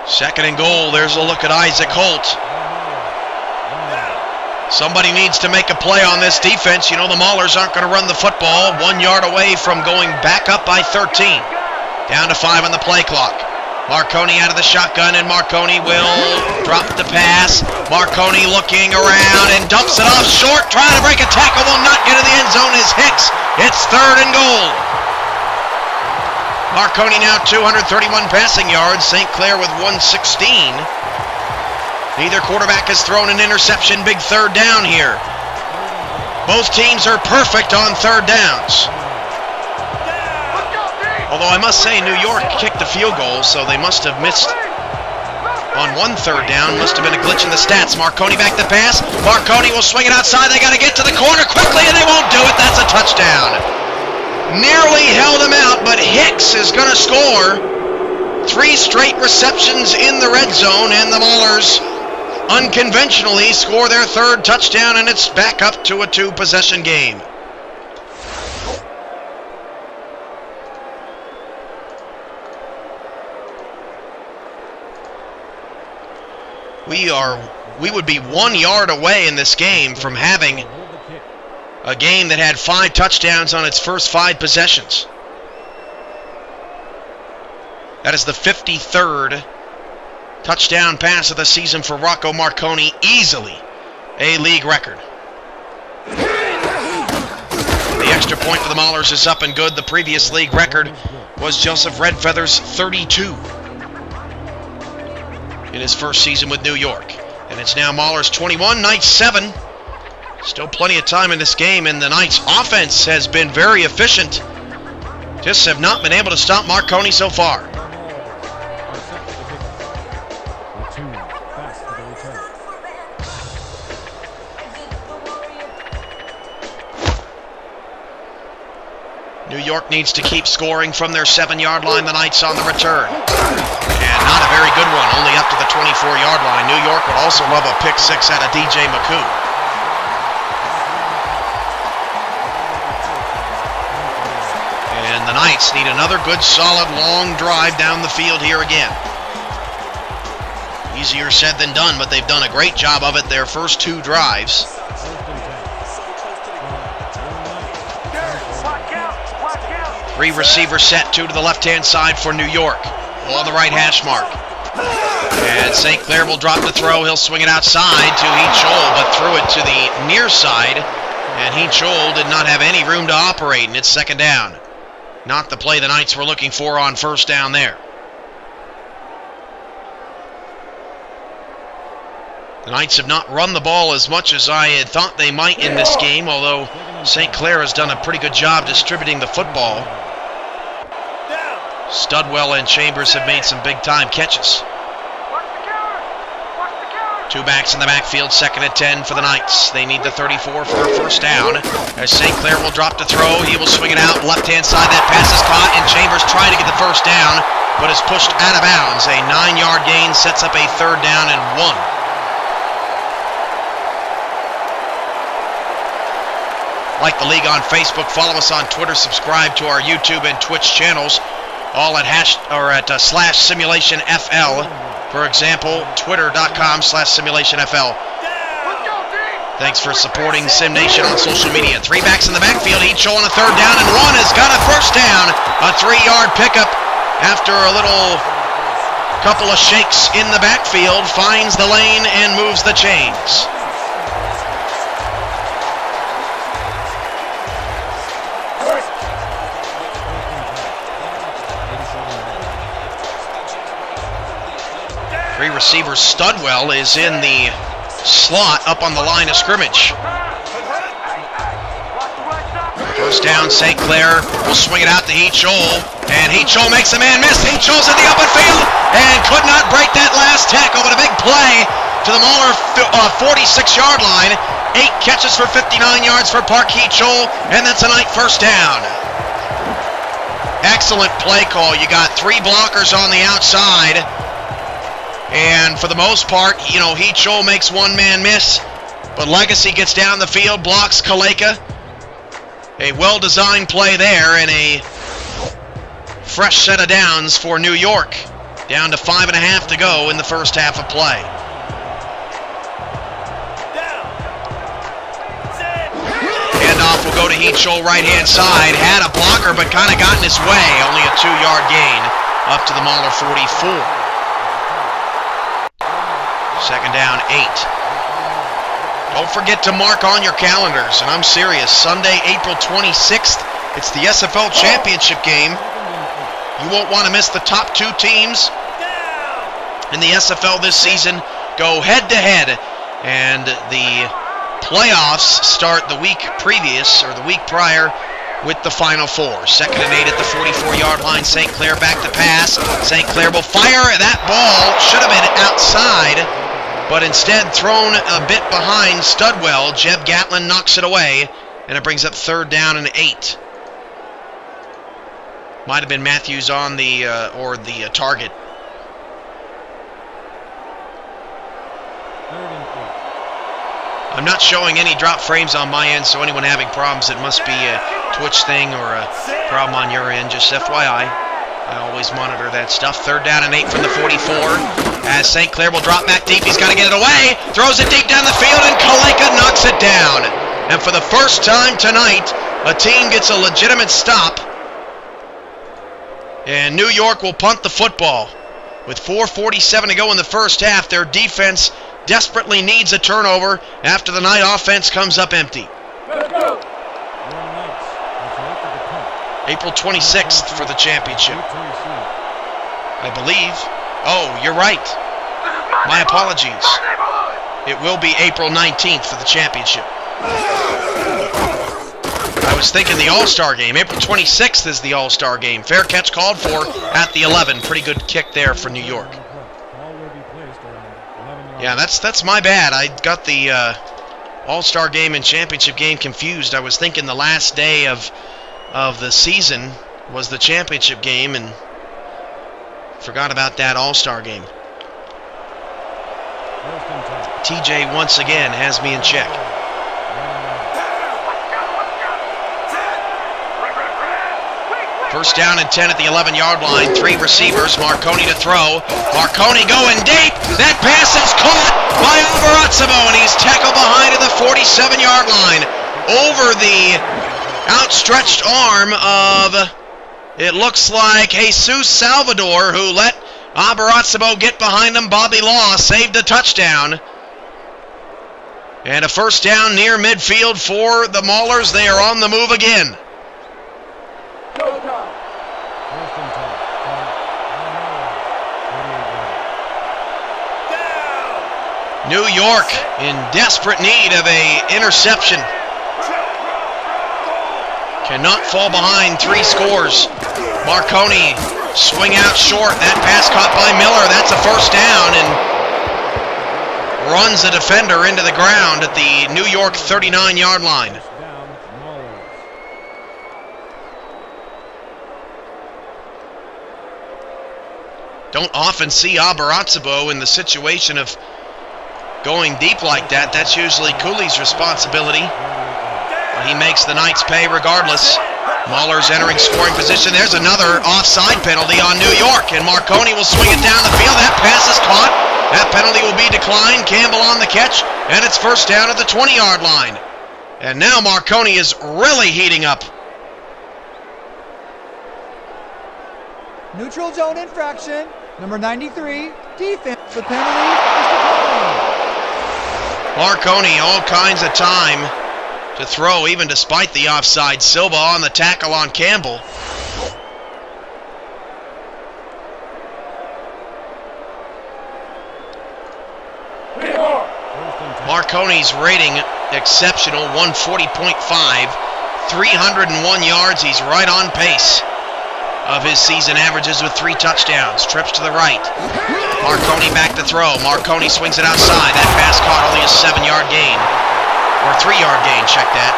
Second and goal. There's a look at Isaac Holt. Somebody needs to make a play on this defense. You know, the Maulers aren't going to run the football. 1 yard away from going back up by 13. Down to 5 on the play clock. Marconi out of the shotgun, and Marconi will drop the pass. Marconi looking around and dumps it off short. Trying to break a tackle, will not get in the end zone is Hicks. It's 3rd and goal. Marconi now 231 passing yards. St. Clair with 116. Neither quarterback has thrown an interception. Big third down here. Both teams are perfect on third downs. Although I must say New York kicked the field goal, so they must have missed on one third down. Must have been a glitch in the stats. Marconi back to pass. Marconi will swing it outside. They got to get to the corner quickly, and they won't do it. That's a touchdown. Nearly held him out, but Hicks is going to score. 3 straight receptions in the red zone, and the Maulers unconventionally score their third touchdown, and it's back up to a 2-possession game. We would be 1 yard away in this game from having a game that had 5 touchdowns on its first 5 possessions. That is the 53rd touchdown pass of the season for Rocco Marconi, easily a league record. The extra point for the Maulers is up and good. The previous league record was Joseph Redfeather's 32 in his first season with New York. And it's now Maulers 21, Knights 7. Still plenty of time in this game, and the Knights offense has been very efficient. Just have not been able to stop Marconi so far. New York needs to keep scoring from their 7-yard line. The Knights on the return. And not a very good one, only up to the 24-yard line. New York would also love a pick 6 out of DJ McCoo. And the Knights need another good, solid, long drive down the field here again. Easier said than done, but they've done a great job of it their first 2 drives. Three receiver set, 2 to the left-hand side for New York. On the right hash mark. And St. Clair will drop the throw. He'll swing it outside to Heachol, but threw it to the near side. And Heachol did not have any room to operate, and it's second down. Not the play the Knights were looking for on first down there. The Knights have not run the ball as much as I had thought they might in this game, although St. Clair has done a pretty good job distributing the football. Studwell and Chambers have made some big-time catches. 2 backs in the backfield, 2nd and 10 for the Knights. They need the 34 for a first down. As St. Clair will drop the throw, he will swing it out left-hand side. That pass is caught, and Chambers trying to get the first down, but is pushed out of bounds. A 9-yard gain sets up a 3rd down and 1. Like the league on Facebook, follow us on Twitter, subscribe to our YouTube and Twitch channels, all at /simulationFL. For example, twitter.com/simulationFL. Thanks for supporting SimNation on social media. 3 backs in the backfield, each on a 3rd down, and 1 has got a first down. A 3-yard pickup after a little couple of shakes in the backfield, finds the lane and moves the chains. Receiver Studwell is in the slot up on the line of scrimmage. First down, St. Clair will swing it out to Heachol, and Heachol makes a man miss. Heachol's in the open field and could not break that last tackle, but a big play to the Mauler 46-yard line. 8 catches for 59 yards for Park Heachol, and that's a Knight first down. Excellent play call. You got 3 blockers on the outside. And for the most part, Heachol makes one man miss, but Legacy gets down the field, blocks Kaleka. A well-designed play there, and a fresh set of downs for New York. Down to 5.5 to go in the first half of play. Handoff will go to Heachol, right-hand side. Had a blocker, but kind of got in his way. Only a 2-yard gain up to the Mauler 44. 2nd down, 8. Don't forget to mark on your calendars, and I'm serious, Sunday, April 26th, it's the SFL Championship game. You won't want to miss the top 2 teams in the SFL this season go head-to-head, and the playoffs start the week previous, or the week prior, with the Final Four. 2nd and 8 at the 44-yard line. St. Clair back to pass. St. Clair will fire. That ball should have been outside, but instead thrown a bit behind Studwell. Jeb Gatlin knocks it away, and it brings up 3rd down and 8. Might have been Matthews on the target. I'm not showing any drop frames on my end, so anyone having problems, it must be a Twitch thing or a problem on your end, just FYI. I always monitor that stuff. 3rd down and 8 from the 44. As St. Clair will drop back deep, he's got to get it away. Throws it deep down the field, and Kaleka knocks it down. And for the first time tonight, a team gets a legitimate stop. And New York will punt the football. With 4:47 to go in the first half, their defense desperately needs a turnover after the night offense comes up empty. April 26th for the championship, I believe. Oh, you're right. My apologies. It will be April 19th for the championship. I was thinking the All-Star game. April 26th is the All-Star game. Fair catch called for at the 11. Pretty good kick there for New York. Yeah, that's my bad. I got the All-Star game and championship game confused. I was thinking the last day of the season was the championship game and forgot about that All-Star game. TJ once again has me in check. First down and 10 at the 11-yard line. 3 receivers. Marconi to throw. Marconi going deep. That pass is caught by Alvarazzo, and he's tackled behind at the 47-yard line. Over the outstretched arm of, it looks like, Jesus Salvador, who let Alvarazzo get behind him. Bobby Law saved the touchdown. And a first down near midfield for the Maulers. They are on the move again. New York in desperate need of an interception. Cannot fall behind 3 scores. Marconi swing out short. That pass caught by Miller. That's a first down and runs a defender into the ground at the New York 39-yard line. Don't often see Alvarazzo in the situation of going deep like that. That's usually Cooley's responsibility. He makes the Knights pay regardless. Mahler's entering scoring position. There's another offside penalty on New York, and Marconi will swing it down the field. That pass is caught. That penalty will be declined. Campbell on the catch, and it's first down at the 20-yard line. And now Marconi is really heating up. Neutral zone infraction. Number 93, defense. The penalty is declined. Marconi, all kinds of time to throw, even despite the offside. Silva on the tackle on Campbell. Marconi's rating exceptional, 140.5, 301 yards. He's right on pace of his season averages with 3 touchdowns. Trips to the right. Marconi back to throw. Marconi swings it outside. That pass caught, only a 7-yard gain. Or 3-yard gain, check that.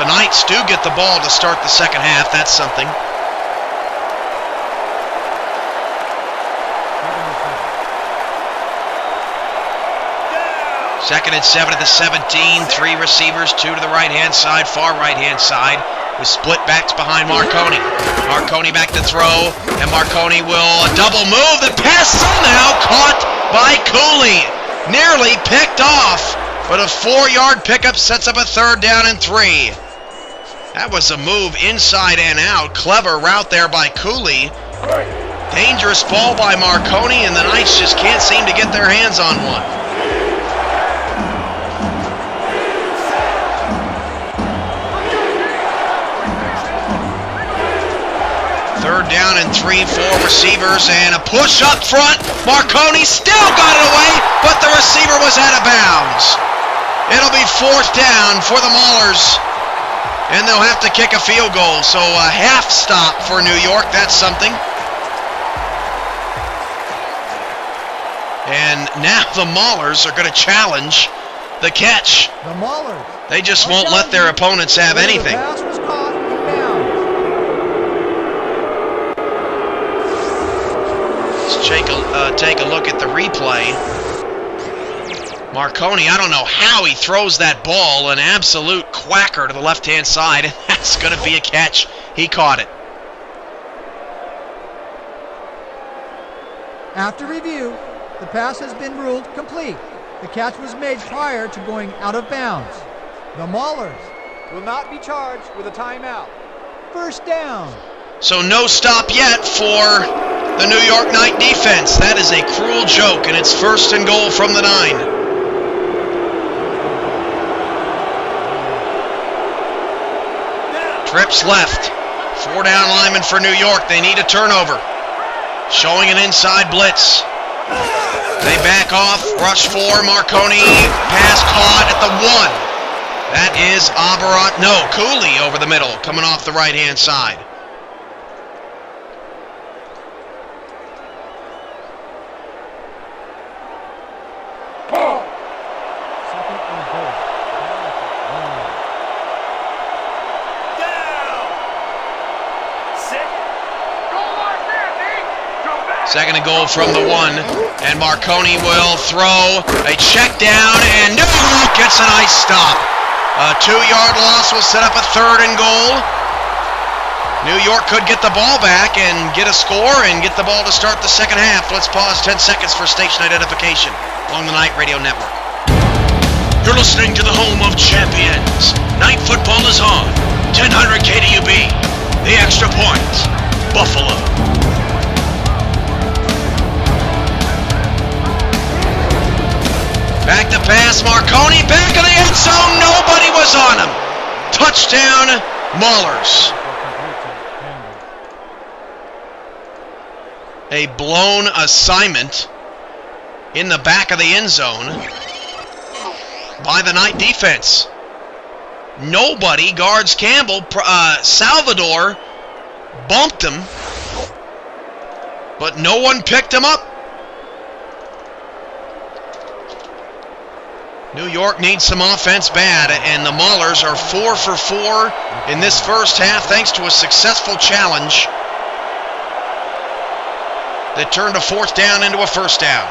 The Knights do get the ball to start the second half. That's something. Second and 7 at the 17. 3 receivers, 2 to the right-hand side, far right-hand side, with split backs behind Marconi. Marconi back to throw, and Marconi will double move. The pass somehow caught by Cooley. Nearly picked off, but a 4-yard pickup sets up a 3rd down and 3. That was a move inside and out. Clever route there by Cooley. Dangerous ball by Marconi, and the Knights just can't seem to get their hands on one. Third down and 3, 4 receivers, and a push up front. Marconi still got it away, but the receiver was out of bounds. It'll be 4th down for the Maulers, and they'll have to kick a field goal. So a half stop for New York. That's something. And now the Maulers are going to challenge the catch. The Maulers. They just won't let their opponents have anything. The pass was caught down. Let's take a look at the replay. Marconi, I don't know how he throws that ball, an absolute quacker to the left-hand side. That's going to be a catch. He caught it. After review, the pass has been ruled complete. The catch was made prior to going out of bounds. The Maulers will not be charged with a timeout. 1st down. So no stop yet for the New York Knight defense. That is a cruel joke, and it's 1st and goal from the 9. Trips left. 4 down linemen for New York. They need a turnover. Showing an inside blitz. They back off, rush 4, Marconi, pass caught at the 1. That is Cooley over the middle, coming off the right-hand side. Second and goal from the 1, and Marconi will throw a check down, and New York gets a nice stop. A 2-yard loss will set up a 3rd and goal. New York could get the ball back and get a score and get the ball to start the second half. Let's pause 10 seconds for station identification along the Night Radio Network. You're listening to the home of champions. Night football is on. 1000 KDUB. The Extra Point. Buffalo. Back to pass, Marconi, back of the end zone, nobody was on him. Touchdown, Maulers. A blown assignment in the back of the end zone by the Knight defense. Nobody guards Campbell. Salvador bumped him, but no one picked him up. New York needs some offense bad, and the Maulers are 4 for 4 in this first half thanks to a successful challenge that turned a 4th down into a 1st down.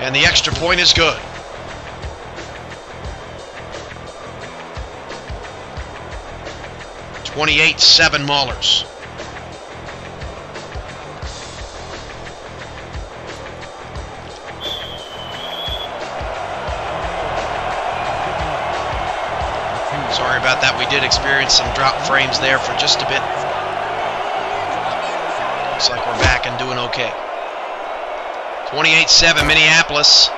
And the extra point is good. (28-7) Maulers. Sorry about that. We did experience some drop frames there for just a bit. Looks like we're back and doing okay. 28-7 Minneapolis.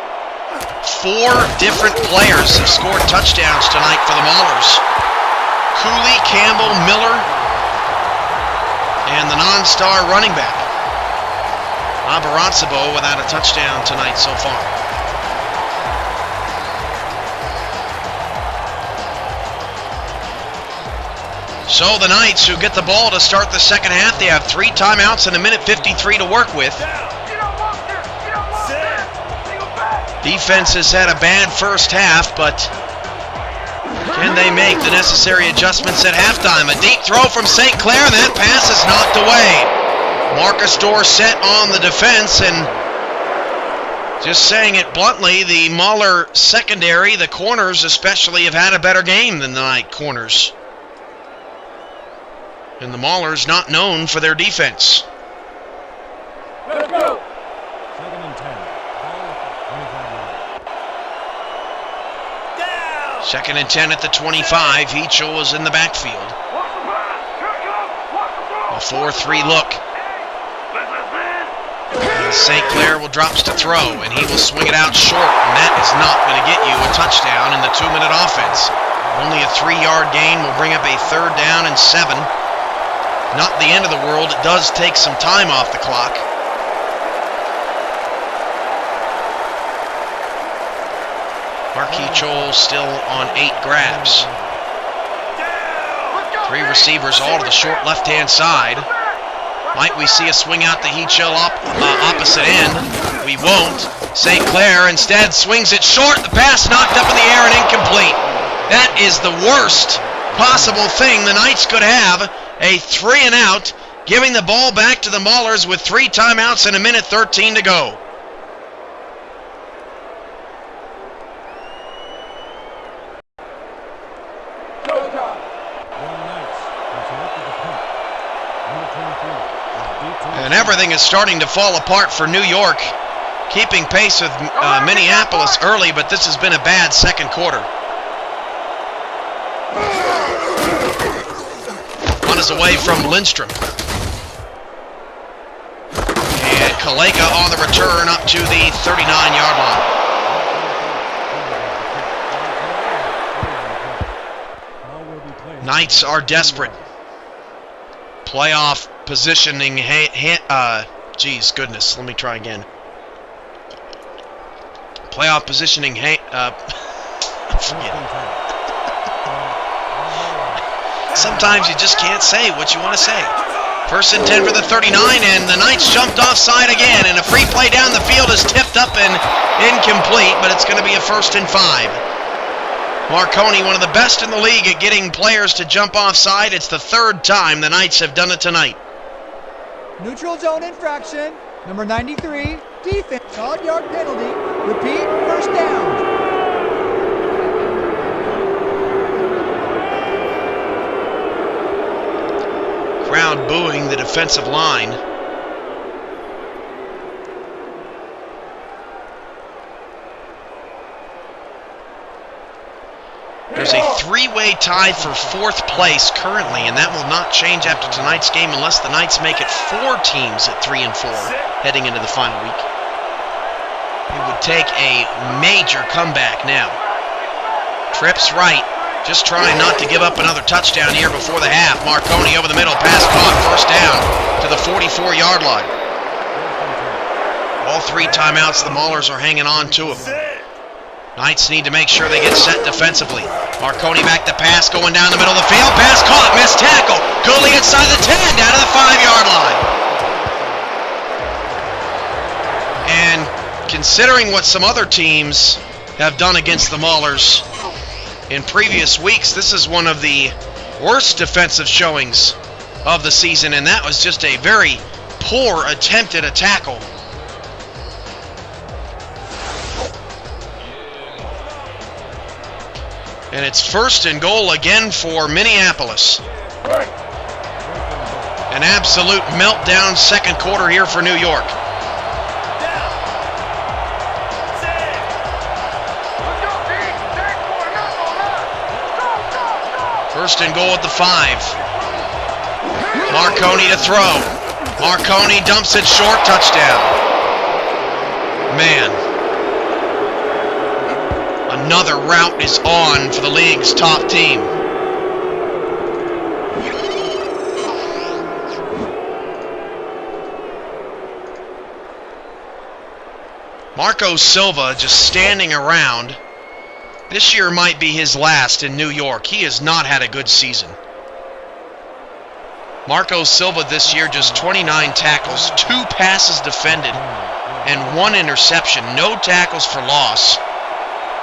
4 different players have scored touchdowns tonight for the Maulers. Cooley, Campbell, Miller, and the non-star running back. Abaransabo without a touchdown tonight so far. So the Knights, who get the ball to start the second half, they have 3 timeouts and a minute 53 to work with. Defense has had a bad first half, but can they make the necessary adjustments at halftime? A deep throw from St. Clair, and that pass is knocked away. Marcus Dorsett on the defense, and just saying it bluntly, the Mauler secondary, the corners especially, have had a better game than the Knight corners. And the Maulers not known for their defense. Let's go. 2nd and 10. Second and 10 at the 25. Heachel is in the backfield. A 4-3 look. St. Clair drops to throw, and he will swing it out short, and that is not going to get you a touchdown in the 2-minute offense. Only a 3-yard gain will bring up a 3rd down and 7. Not the end of the world. It does take some time off the clock. Marquis Chol still on 8 grabs. 3 receivers all to the short left-hand side. Might we see a swing out the heat shell opposite end? We won't. St. Clair instead swings it short. The pass knocked up in the air and incomplete. That is the worst possible thing the Knights could have. A 3-and-out, giving the ball back to the Maulers with 3 timeouts and 1:13 to go. And everything is starting to fall apart for New York, keeping pace with Minneapolis early, but this has been a bad second quarter. One is away from Lindstrom. And Kaleka on the return up to the 39-yard line. Knights are desperate. Playoff positioning, geez, goodness, let me try again. Playoff positioning, forget it. Sometimes you just can't say what you want to say. 1st and 10 for the 39, and the Knights jumped offside again, and a free play down the field is tipped up and incomplete, but it's going to be a 1st and 5. Marconi, one of the best in the league at getting players to jump offside. It's the 3rd time the Knights have done it tonight. Neutral zone infraction, number 93, defense, odd yard penalty. Repeat, 1st down. Crowd booing the defensive line. There's a 3-way tie for 4th place currently, and that will not change after tonight's game unless the Knights make it 4 teams at 3 and 4 heading into the final week. It would take a major comeback now. Trips right, just trying not to give up another touchdown here before the half. Marconi over the middle, pass caught, 1st down to the 44-yard line. All 3 timeouts, the Maulers are hanging on to them. Knights need to make sure they get set defensively. Marconi back to pass, going down the middle of the field. Pass caught, missed tackle. Cooley inside the 10, down to the 5-yard line. And considering what some other teams have done against the Maulers in previous weeks, this is one of the worst defensive showings of the season, and that was just a very poor attempt at a tackle. And it's 1st and goal again for Minneapolis. An absolute meltdown second quarter here for New York. First and goal at the 5. Marconi to throw. Marconi dumps it short, touchdown. Man. Another rout is on for the league's top team. Marco Silva just standing around. This year might be his last in New York. He has not had a good season. Marco Silva this year just 29 tackles, 2 passes defended, and 1 interception. No tackles for loss.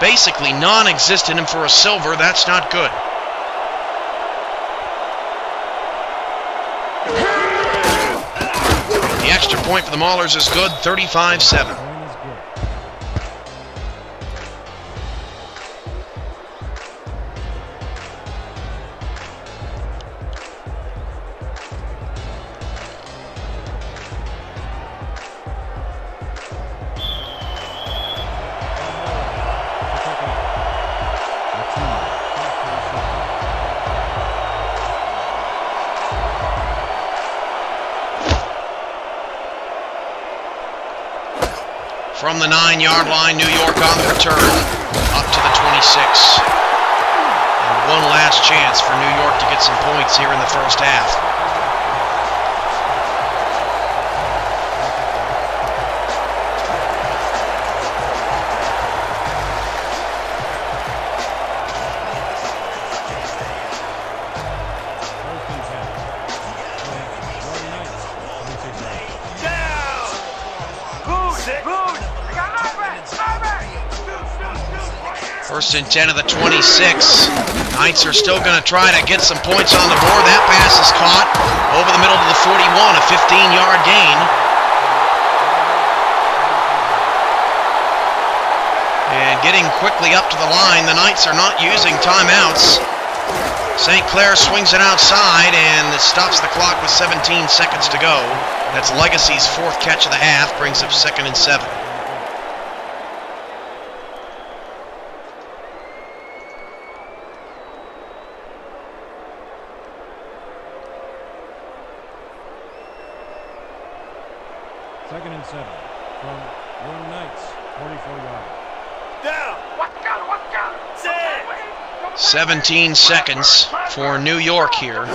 Basically non-existent, and for a Silver, that's not good. The extra point for the Maulers is good, 35-7. From the 9-yard line, New York on the return, up to the 26. And one last chance for New York to get some points here in the first half. First and 10 of the 26. Knights are still going to try to get some points on the board. That pass is caught over the middle to the 41, a 15-yard gain. And getting quickly up to the line, the Knights are not using timeouts. St. Clair swings it outside, and it stops the clock with 17 seconds to go. That's Legacy's 4th catch of the half, brings up 2nd and 7. Second and 7 from your Knights, 44 yards. Down. 17 seconds for New York here.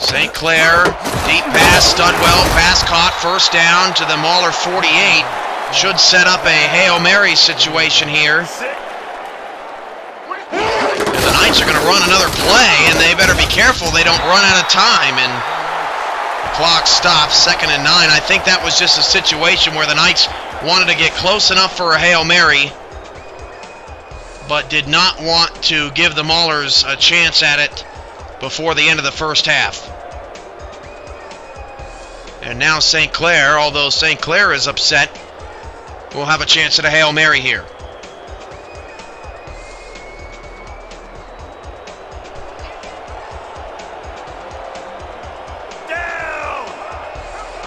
St. Clair, deep pass, Studwell, pass caught, first down to the Mauler 48. Should set up a Hail Mary situation here. And the Knights are going to run another play, and they better be careful they don't run out of time. And clock stops, 2nd and 9. I think that was just a situation where the Knights wanted to get close enough for a Hail Mary, but did not want to give the Maulers a chance at it before the end of the first half. And now St. Clair, although St. Clair is upset, will have a chance at a Hail Mary here.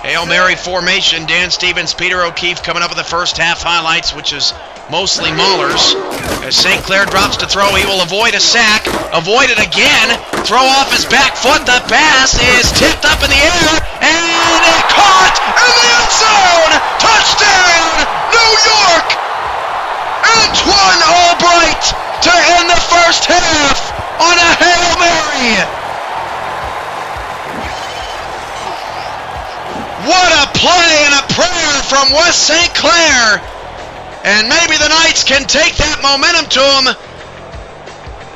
Hail Mary formation, Dan Stevens, Peter O'Keefe coming up with the first half highlights, which is mostly Maulers. As St. Clair drops to throw, he will avoid a sack, avoid it again, throw off his back foot, the pass is tipped up in the air, and caught in the end zone! Touchdown, New York! Antoine Albright to end the first half on a Hail Mary! What a play and a prayer from West St. Clair! And maybe the Knights can take that momentum to them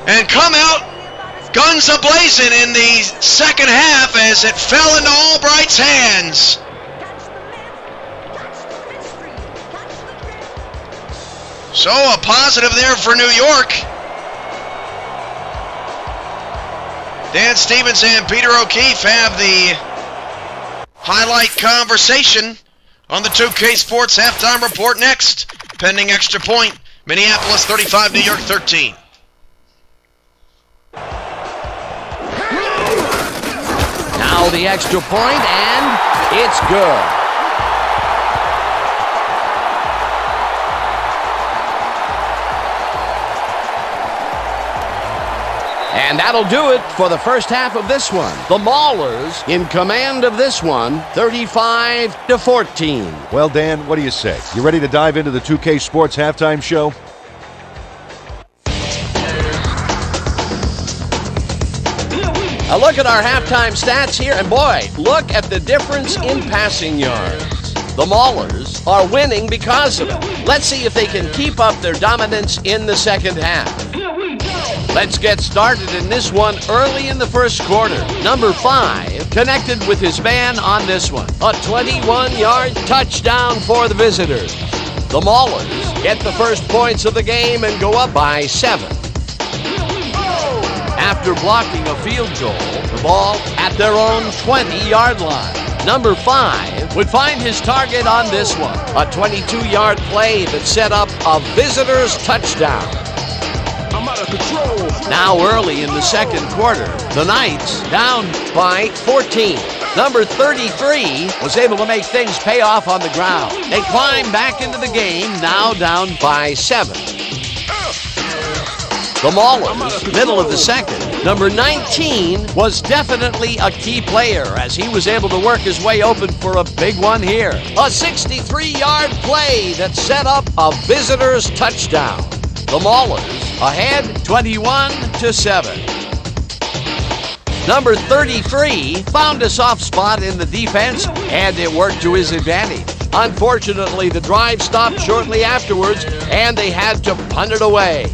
and come out guns a-blazing in the second half as it fell into Albright's hands. So a positive there for New York. Dan Stevens and Peter O'Keefe have the highlight conversation on the 2K Sports Halftime Report next. Pending extra point, Minneapolis 35, New York 13. Now the extra point, and it's good. And that'll do it for the first half of this one. The Maulers in command of this one, 35-14. Well, Dan, what do you say? You ready to dive into the 2K Sports Halftime Show? A look at our halftime stats here, and boy, look at the difference in passing yards. The Maulers are winning because of it. Let's see if they can keep up their dominance in the second half. Let's get started in this one early in the first quarter. Number 5 connected with his man on this one. A 21-yard touchdown for the visitors. The Maulers get the first points of the game and go up by 7. After blocking a field goal, the ball at their own 20-yard line. Number 5 would find his target on this one. A 22-yard play that set up a visitor's touchdown. I'm out of control. Now early in the second quarter, the Knights down by 14. Number 33 was able to make things pay off on the ground. They climb back into the game, now down by 7. The Maulers, middle of the second, Number 19 was definitely a key player as he was able to work his way open for a big one here. A 63-yard play that set up a visitor's touchdown. The Maulers ahead 21-7. Number 33 found a soft spot in the defense, and it worked to his advantage. Unfortunately, the drive stopped shortly afterwards, and they had to punt it away.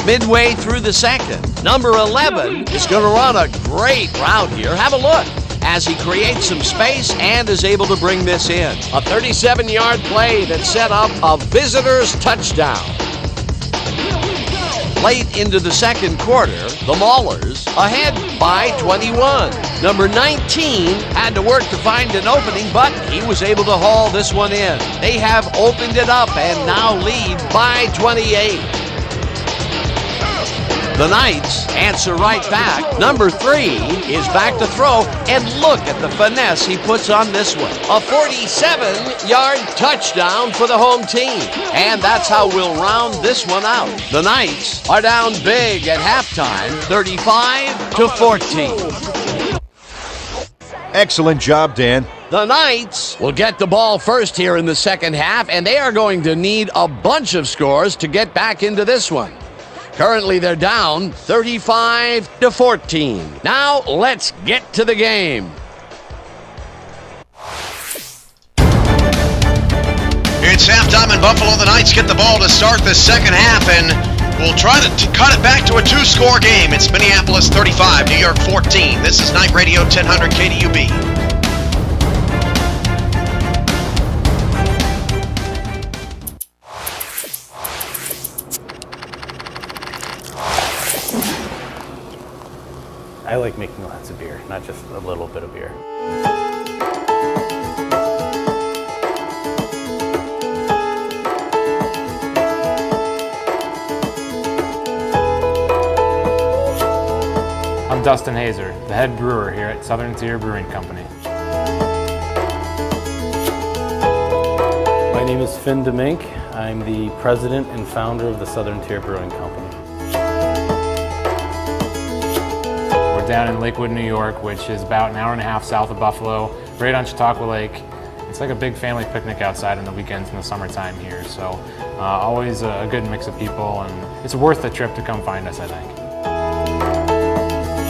Midway through the second, number 11 is going to run a great route here. Have a look as he creates some space and is able to bring this in. A 37-yard play that set up a visitor's touchdown. Late into the second quarter, the Maulers ahead by 21. Number 19 had to work to find an opening, but he was able to haul this one in. They have opened it up and now lead by 28. The Knights answer right back. Number 3 is back to throw, and look at the finesse he puts on this one. A 47-yard touchdown for the home team. And that's how we'll round this one out. The Knights are down big at halftime, 35-14. Excellent job, Dan. The Knights will get the ball first here in the second half, and they are going to need a bunch of scores to get back into this one. Currently, they're down 35-14. Now, let's get to the game. It's halftime in Buffalo. The Knights get the ball to start the second half, and we'll try to cut it back to a two-score game. It's Minneapolis 35, New York 14. This is Night Radio 1000 KDUB. I like making lots of beer, not just a little bit of beer. I'm Dustin Hazer, the head brewer here at Southern Tier Brewing Company. My name is Finn DeMink. I'm the president and founder of the Southern Tier Brewing Company. Down in Lakewood, New York, which is about an hour and a half south of Buffalo, right on Chautauqua Lake. It's like a big family picnic outside on the weekends in the summertime here, so always a good mix of people, and it's worth the trip to come find us, I think.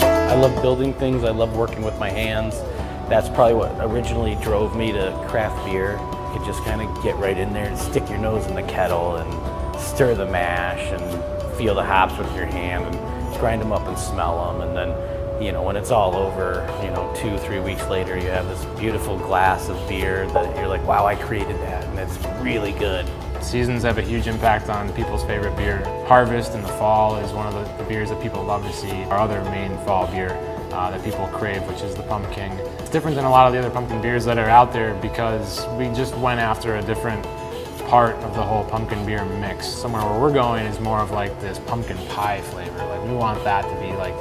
I love building things, I love working with my hands. That's probably what originally drove me to craft beer. You could just kind of get right in there and stick your nose in the kettle and stir the mash and feel the hops with your hand and grind them up and smell them, and then you know, when it's all over, 2-3 weeks later, you have this beautiful glass of beer that you're like, wow, I created that, and it's really good. Seasons have a huge impact on people's favorite beer. Harvest in the fall is one of the beers that people love to see. Our other main fall beer that people crave, which is the pumpkin. It's different than a lot of the other pumpkin beers that are out there because we just went after a different part of the whole pumpkin beer mix. Somewhere where we're going is more of like this pumpkin pie flavor. Like we want that to be like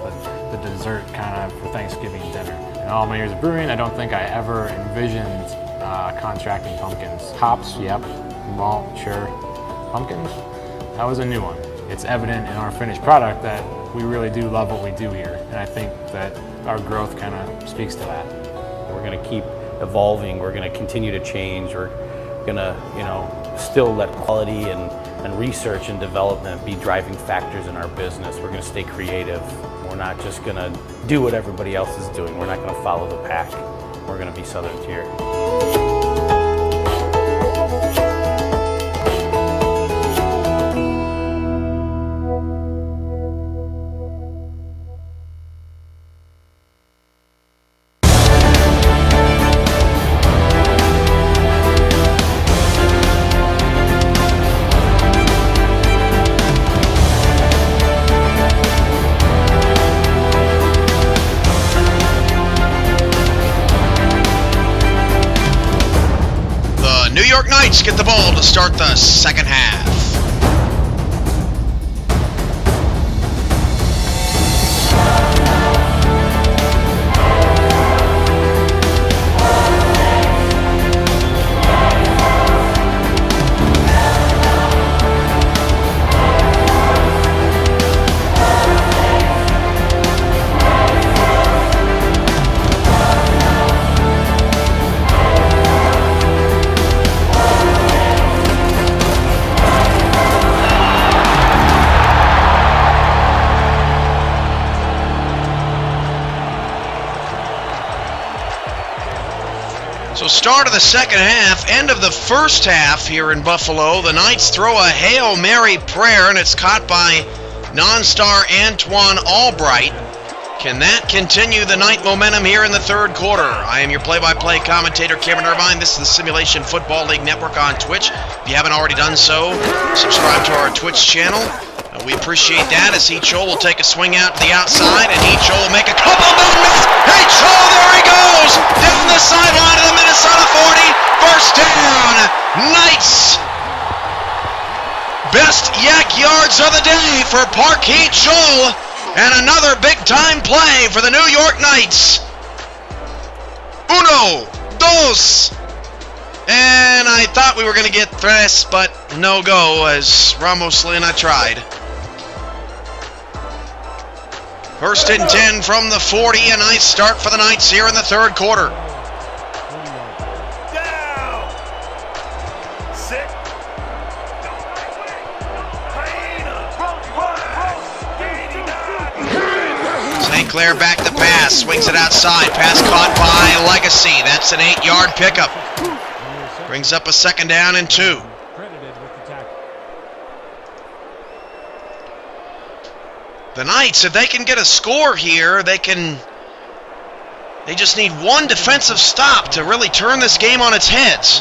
the dessert kind of for Thanksgiving dinner. In all my years of brewing, I don't think I ever envisioned contracting pumpkins. Hops, yep. Malt, sure. Pumpkins? That was a new one. It's evident in our finished product that we really do love what we do here, and I think that our growth kind of speaks to that. We're going to keep evolving. We're going to continue to change. We're going to, still let quality and research and development be driving factors in our business. We're going to stay creative. We're not just going to do what everybody else is doing. We're not going to follow the pack. We're going to be Southern Tier. Knights get the ball to start the second half. So start of the second half, end of the first half here in Buffalo. The Knights throw a Hail Mary prayer, and it's caught by non-star Antoine Albright. Can that continue the Knight momentum here in the third quarter? I am your play-by-play commentator, Cameron Irvine. This is the Simulation Football League Network on Twitch. If you haven't already done so, subscribe to our Twitch channel. We appreciate that as Heachol will take a swing out to the outside, and Heachol will make a couple of miss. Heachol, there he goes! Down the sideline of the Minnesota 40. First down, Knights! Best yak yards of the day for Park Heachol, and another big-time play for the New York Knights. Uno, dos, and I thought we were going to get tres, but no go as Ramos Lena tried. First and 10 from the 40, a nice start for the Knights here in the third quarter. St. Clair back to pass, swings it outside, pass caught by Legacy. That's an 8-yard pickup. Brings up a second down and 2. The Knights, if they can get a score here, they just need one defensive stop to really turn this game on its heads.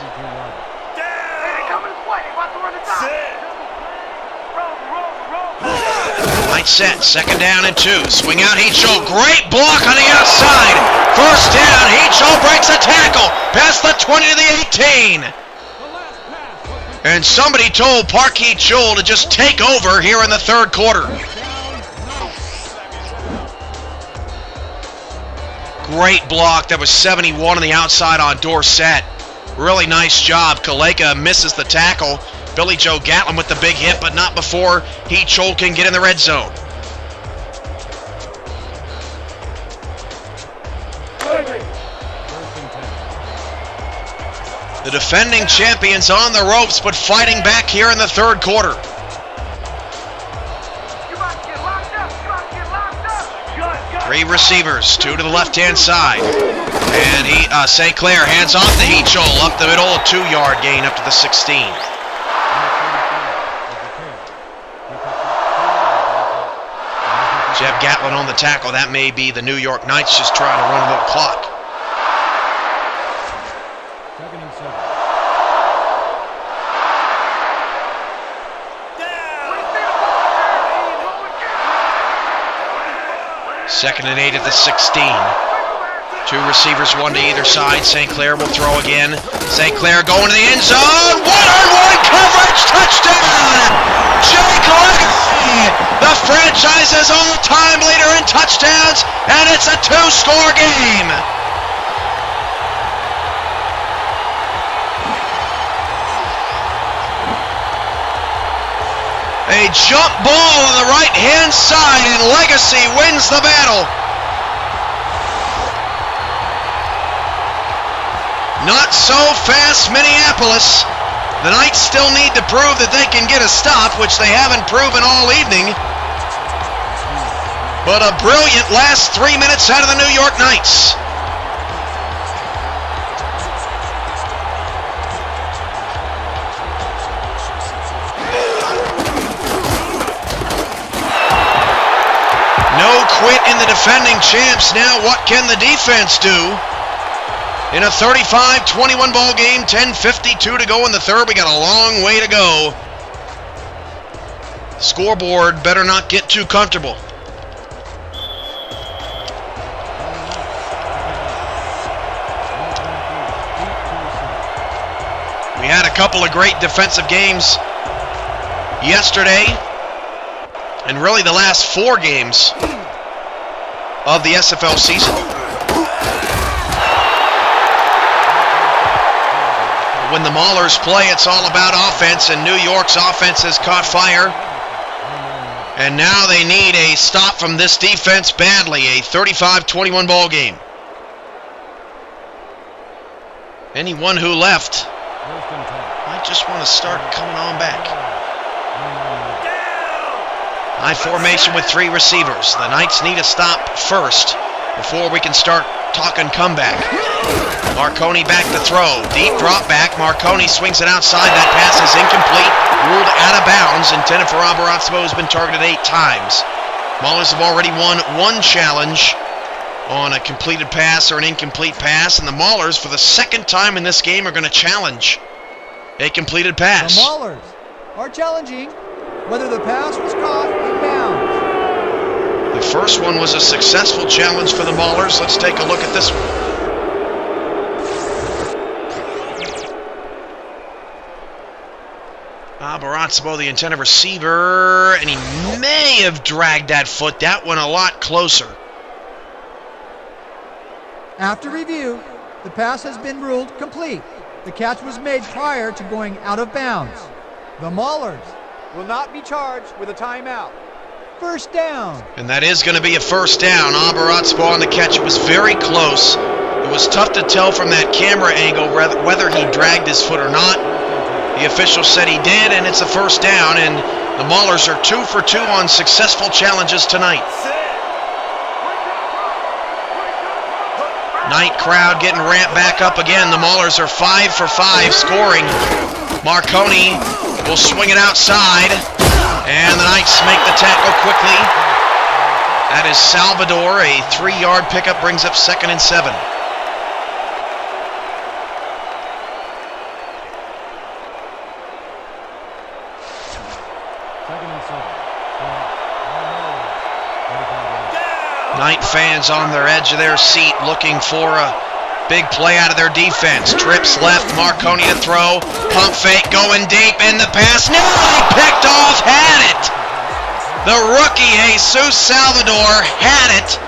Knights set, second down and 2. Swing out Heachol, great block on the outside. First down, Heachol breaks a tackle, past the 20 to the 18. And somebody told Park Heachol to just take over here in the third quarter. Great block. That was 71 on the outside on Dorsett. Really nice job. Kaleka misses the tackle. Billy Joe Gatlin with the big hit, but not before Heachol can get in the red zone. The defending champions on the ropes, but fighting back here in the third quarter. Three receivers, 2 to the left-hand side. And St. Clair hands off to Heachol up the middle, a 2-yard gain up to the 16. Jeff Gatlin on the tackle. That may be the New York Knights just trying to run a little clock. Second and 8 at the 16. 2 receivers, 1 to either side. St. Clair will throw again. St. Clair going to the end zone. 1-on-1 coverage. Touchdown! Jake Legacy, the franchise's all-time leader in touchdowns, and it's a 2-score game. A jump ball on the right-hand side, and Legacy wins the battle. Not so fast, Minneapolis. The Knights still need to prove that they can get a stop, which they haven't proven all evening. But a brilliant last 3 minutes out of the New York Knights. No quit in the defending champs. Now what can the defense do? In a 35-21 ball game, 10:52 to go in the third. We got a long way to go. Scoreboard better not get too comfortable. We had a couple of great defensive games yesterday, and really the last 4 games of the SFL season. When the Maulers play, it's all about offense, and New York's offense has caught fire. And now they need a stop from this defense badly, a 35-21 ball game. Anyone who left might just want to start coming on back. High formation with 3 receivers. The Knights need a stop first before we can start talking comeback. Marconi back to throw. Deep drop back. Marconi swings it outside. That pass is incomplete. Ruled out of bounds. Intended for Abarazzo, who's been targeted 8 times. Maulers have already won 1 challenge on a completed pass or an incomplete pass, and the Maulers, for the 2nd time in this game, are going to challenge a completed pass. The Maulers are challenging whether the pass was caught in bounds. The first one was a successful challenge for the Maulers. Let's take a look at this one. Abarazzo, the intended receiver, and he may have dragged that foot. That one a lot closer. After review, the pass has been ruled complete. The catch was made prior to going out of bounds. The Maulers will not be charged with a timeout. First down. And that is going to be a first down. Abarazzo on the catch. It was very close. It was tough to tell from that camera angle whether he dragged his foot or not. The official said he did, and it's a first down, and the Maulers are 2 for 2 on successful challenges tonight. Night crowd getting ramped back up again. The Maulers are 5 for 5 scoring. Marconi will swing it outside, and the Knights make the tackle quickly. That is Salvador. A 3-yard pickup brings up 2nd and 7. Knight fans on their edge of their seat looking for a big play out of their defense. Trips left, Marconi to throw. Pump fake going deep in the pass. Nearly picked off, had it. The rookie Jesus Salvador had it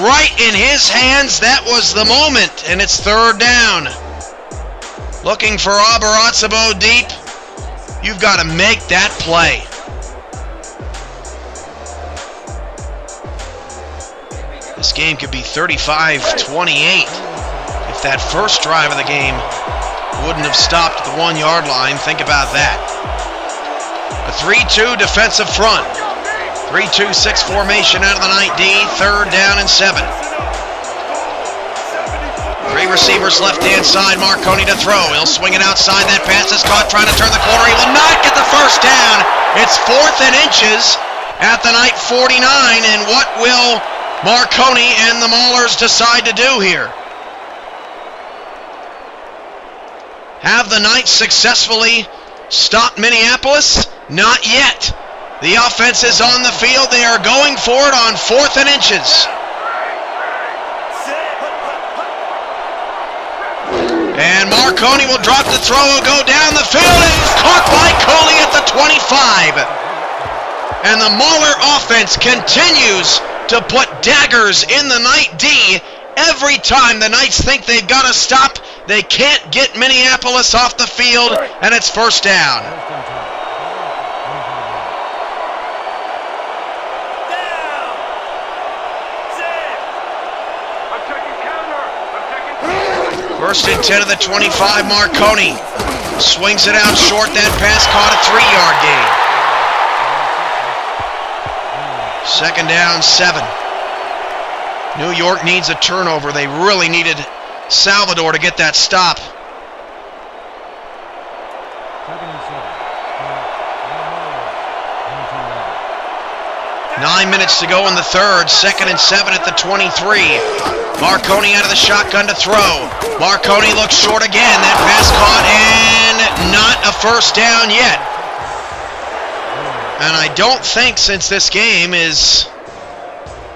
right in his hands. That was the moment, and it's 3rd down. Looking for Abarazzo deep. You've got to make that play. This game could be 35-28 if that first drive of the game wouldn't have stopped at the 1-yard line. Think about that. A 3-2 defensive front. 3-2-6 formation out of the night D. 3rd down and 7. 3 receivers left-hand side. Marconi to throw. He'll swing it outside. That pass is caught trying to turn the corner. He will not get the first down. It's 4th and inches at the night 49. And what will Marconi and the Maulers decide to do here? Have the Knights successfully stopped Minneapolis? Not yet. The offense is on the field. They are going for it on 4th and inches. And Marconi will drop the throw, will go down the field, and it's caught by Coley at the 25. And the Mauler offense continues to put daggers in the night D. Every time the Knights think they've got to stop, they can't get Minneapolis off the field, and it's first down. First and 10 of the 25, Marconi swings it out short. That pass caught a 3-yard gain. 2nd down, 7. New York needs a turnover. They really needed Salvador to get that stop. 9 minutes to go in the 3rd. 2nd and 7 at the 23. Marconi out of the shotgun to throw. Marconi looks short again. That pass caught and not a first down yet. And I don't think, since this game is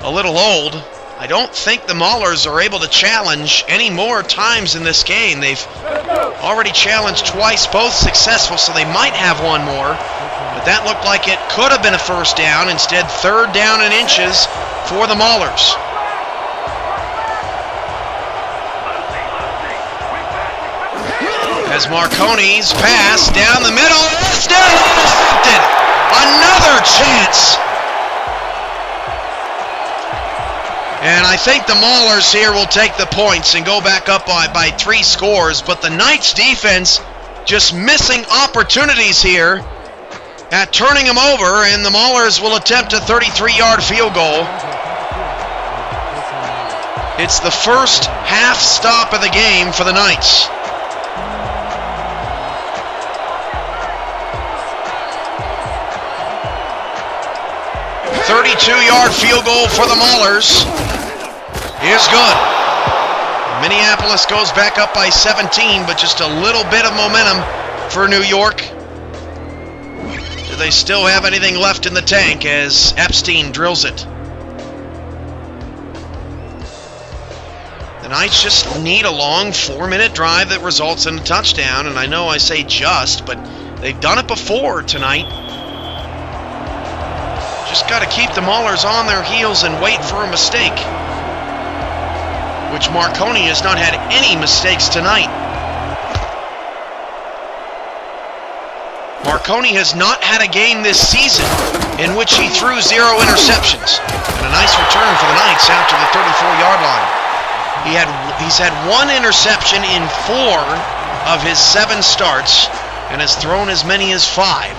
a little old, I don't think the Maulers are able to challenge any more times in this game. They've already challenged twice, both successful, so they might have one more. But that looked like it could have been a first down. Instead, 3rd down and inches for the Maulers. As Marconi's pass down the middle, still intercepted. Another chance. And I think the Maulers here will take the points and go back up by 3 scores. But the Knights defense just missing opportunities here at turning them over, and the Maulers will attempt a 33-yard field goal. It's the first half stop of the game for the Knights. A 32-yard field goal for the Maulers is good. Minneapolis goes back up by 17, but just a little bit of momentum for New York. Do they still have anything left in the tank as Epstein drills it? The Knights just need a long 4-minute drive that results in a touchdown, and I know I say just, but they've done it before tonight. Just got to keep the Maulers on their heels and wait for a mistake, which Marconi has not had any mistakes tonight. Marconi has not had a game this season in which he threw 0 interceptions. And a nice return for the Knights after the 34-yard line. He's had 1 interception in 4 of his 7 starts and has thrown as many as 5.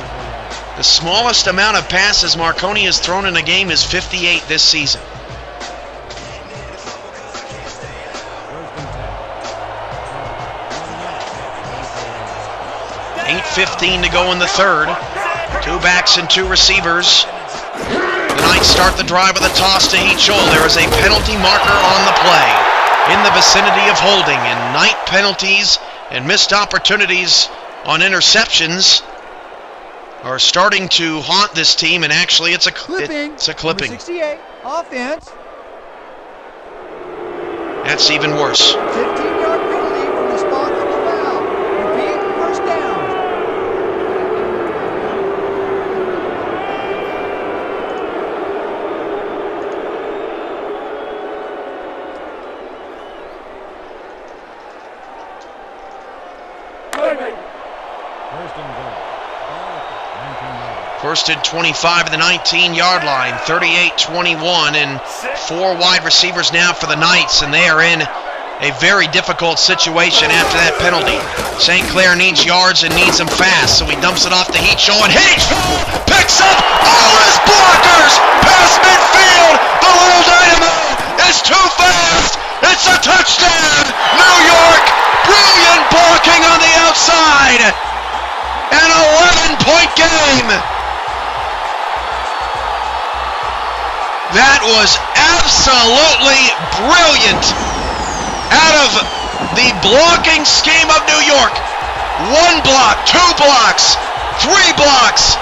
The smallest amount of passes Marconi has thrown in a game is 58 this season. 8:15 to go in the third. 2 backs and 2 receivers. The Knights start the drive with a toss to Heachol. There is a penalty marker on the play in the vicinity of holding, and Knight penalties and missed opportunities on interceptions are starting to haunt this team, and actually it's a clipping. It's a clipping. Number 68, offense. That's even worse. 15-yard penalty from the spot of the foul. Repeat, first down. First and 25 at the 19-yard line, 38-21, and 4 wide receivers now for the Knights, and they are in a very difficult situation after that penalty. St. Clair needs yards and needs them fast, so he dumps it off to Heachol, and Heachol picks up all his blockers past midfield. The little dynamo is too fast. It's a touchdown, New York. Brilliant blocking on the outside. An 11-point game. That was absolutely brilliant out of the blocking scheme of New York. 1 block, 2 blocks, 3 blocks,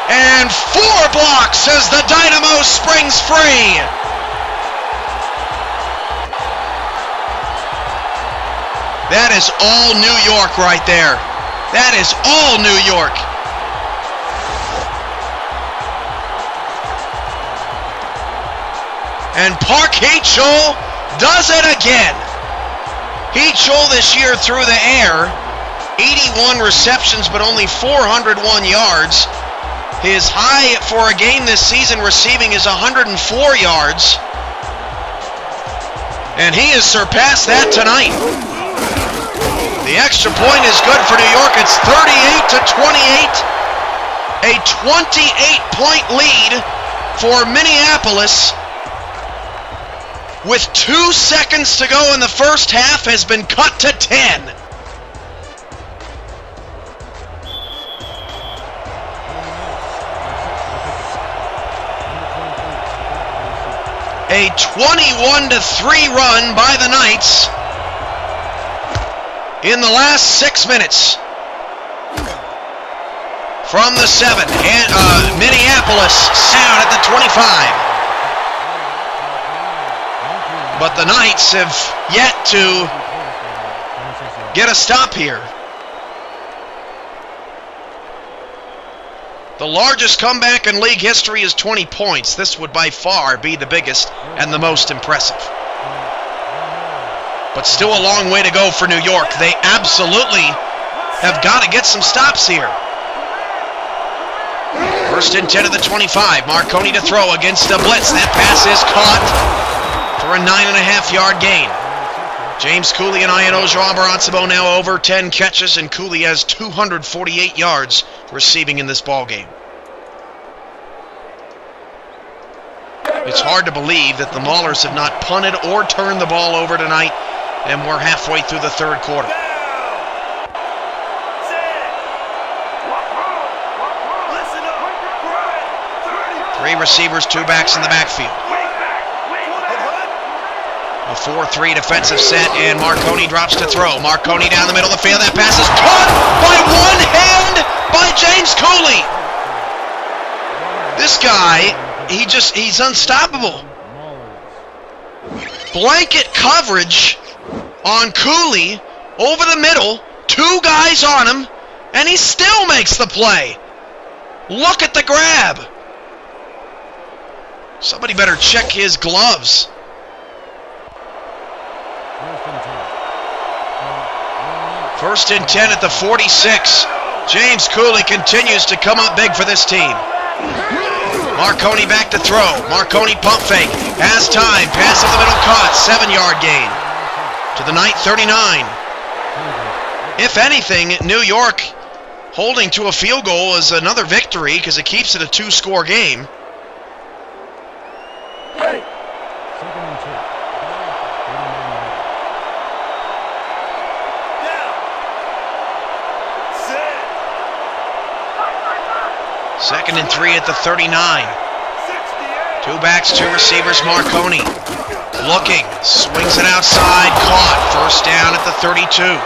and 4 blocks as the Dynamo springs free. That is all New York right there. That is all New York. And Park Heachol does it again. Heachol this year through the air, 81 receptions but only 401 yards. His high for a game this season receiving is 104 yards. And he has surpassed that tonight. The extra point is good for New York. It's 38-28. A 28-point lead for Minneapolis. With 2 seconds to go in the first half, has been cut to 10. A 21-3 run by the Knights in the last 6 minutes. From the 7, and Minneapolis sound at the 25. But the Knights have yet to get a stop here. The largest comeback in league history is 20 points. This would by far be the biggest and the most impressive. But still a long way to go for New York. They absolutely have got to get some stops here. First and 10 at the 25. Marconi to throw against a blitz. That pass is caught for a 9.5-yard gain. James Cooley and Ianojo Abaransabo now over 10 catches, and Cooley has 248 yards receiving in this ball game. It's hard to believe that the Maulers have not punted or turned the ball over tonight, and we're halfway through the third quarter. Three receivers, two backs in the backfield. A 4-3 defensive set, and Marconi drops to throw. Marconi down the middle of the field. That pass is caught by one hand by James Cooley. This guy, he's unstoppable. Blanket coverage on Cooley over the middle. Two guys on him, and he still makes the play. Look at the grab. Somebody better check his gloves. First and 10 at the 46. James Cooley continues to come up big for this team. Marconi back to throw. Marconi pump fake. Has time. Pass up the middle caught. 7-yard gain. To the night 39. If anything, New York holding to a field goal is another victory because it keeps it a 2-score game. Second and 3 at the 39. Two backs, two receivers, Marconi. Looking, swings it outside, caught. First down at the 32.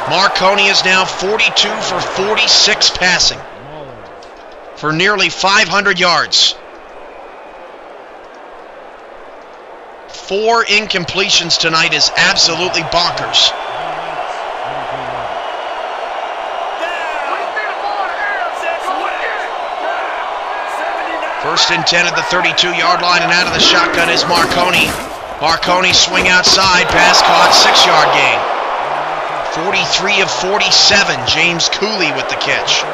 Marconi is now 42 for 46 passing for nearly 500 yards. 4 incompletions tonight is absolutely bonkers. First and 10 at the 32-yard line, and out of the shotgun is Marconi. Marconi swing outside, pass caught, 6-yard gain. 43 of 47, James Cooley with the catch. 6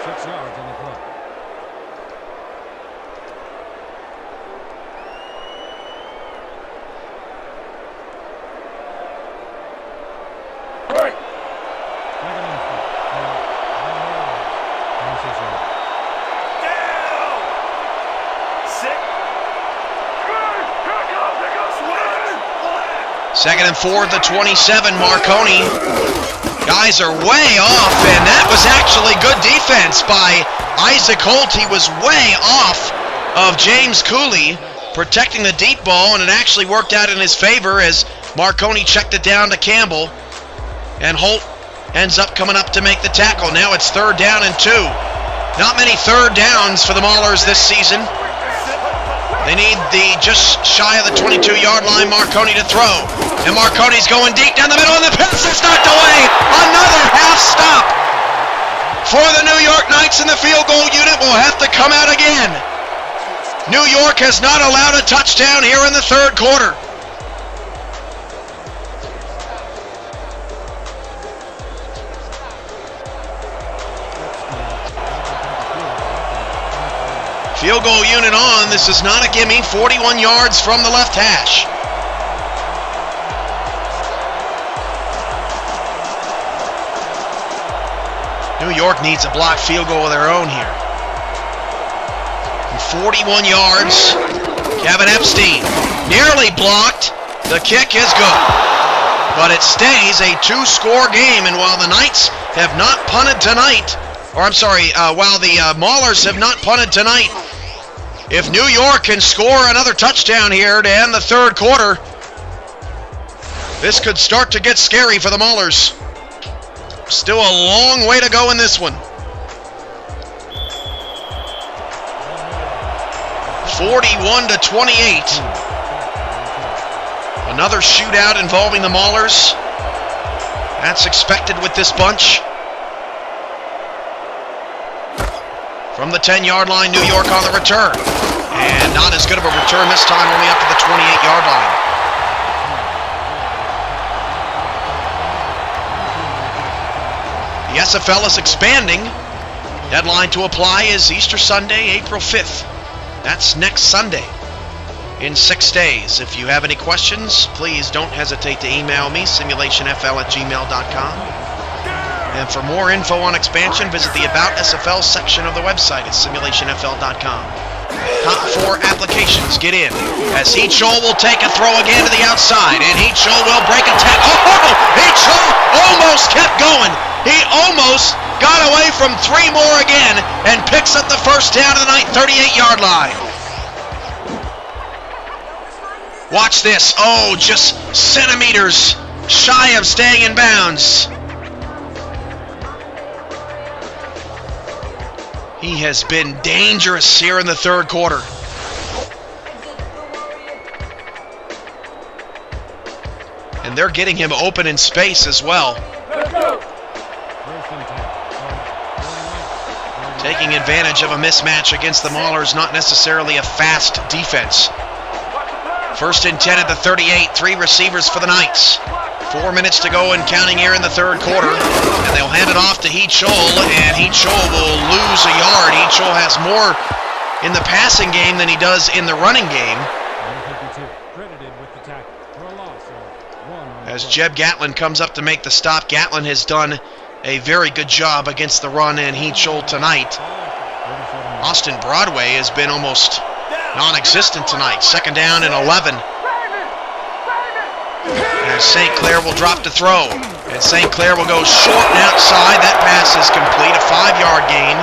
yards on the play. Second and 4 at the 27, Marconi. Guys are way off, and that was actually good defense by Isaac Holt. He was way off of James Cooley, protecting the deep ball, and it actually worked out in his favor as Marconi checked it down to Campbell, and Holt ends up coming up to make the tackle. Now it's 3rd down and 2. Not many 3rd downs for the Maulers this season. They need the just shy of the 22-yard line, Marconi to throw. And Marconi's going deep down the middle, and the pass is knocked away. Another half stop for the New York Knights, and the field goal unit will have to come out again. New York has not allowed a touchdown here in the third quarter. Field goal unit on. This is not a gimme. 41 yards from the left hash. New York needs a blocked field goal of their own here. 41 yards. Kevin Epstein nearly blocked. The kick is good. But it stays a 2-score game, and while the Knights have not punted tonight, while the Maulers have not punted tonight, if New York can score another touchdown here to end the third quarter, this could start to get scary for the Maulers. Still a long way to go in this one. 41-28. Another shootout involving the Maulers. That's expected with this bunch. From the 10-yard line, New York on the return. And not as good of a return this time, only up to the 28-yard line. The SFL is expanding. Deadline to apply is Easter Sunday, April 5th. That's next Sunday in 6 days. If you have any questions, please don't hesitate to email me, simulationfl@gmail.com. And for more info on expansion, visit the About SFL section of the website at simulationfl.com. Top 4 applications get in. As Heechul will take a throw again to the outside, and Heechul will break a tackle. Oh, Heechul almost kept going. He almost got away from 3 more again and picks up the first down of the night, 38-yard line. Watch this. Oh, just centimeters shy of staying in bounds. He has been dangerous here in the third quarter. And they're getting him open in space as well. Taking advantage of a mismatch against the Maulers, not necessarily a fast defense. 1st and 10 at the 38, 3 receivers for the Knights. 4 minutes to go and counting here in the third quarter. And they'll hand it off to Heechul, and Heechul will lose a yard. Heechul has more in the passing game than he does in the running game. As Jeb Gatlin comes up to make the stop, Gatlin has done a very good job against the run and Heechul tonight. Austin Broadway has been almost non-existent tonight. 2nd down and 11. As St. Clair will drop to throw. And St. Clair will go short and outside. That pass is complete. A 5-yard gain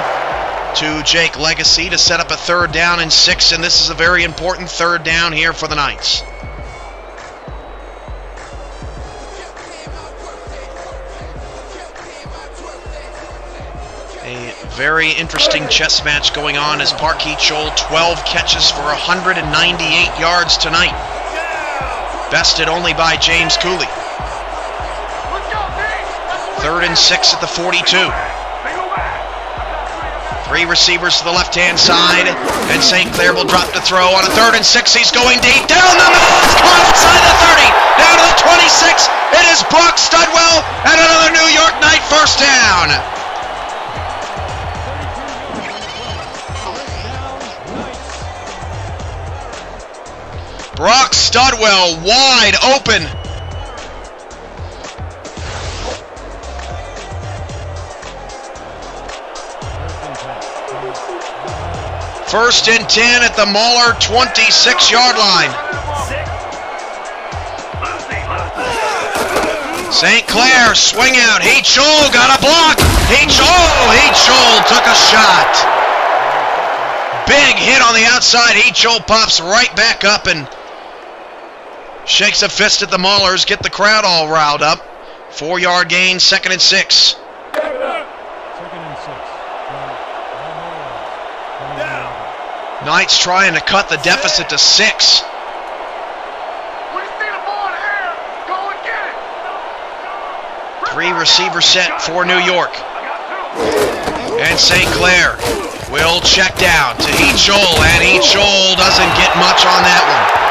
to Jake Legacy to set up a 3rd down and 6. And this is a very important 3rd down here for the Knights. A very interesting chess match going on as Park Heechul, 12 catches for 198 yards tonight. Bested only by James Cooley. 3rd and 6 at the 42. 3 receivers to the left-hand side, and St. Clair will drop to throw on a 3rd and 6. He's going deep, down the middle, it's caught outside the 30, down to the 26. It is Brock Studwell, and another New York Knight first down. Brock Studwell wide open. First and 10 at the Mauler 26-yard line. St. Clair swing out. Heechul got a block. Heechul took a shot. Big hit on the outside. Heechul pops right back up and shakes a fist at the Maulers, get the crowd all riled up. 4-yard gain, 2nd and 6. Knights trying to cut the deficit to 6. Three receiver set for New York. And St. Clair will check down to Heechul, and Heechul doesn't get much on that one.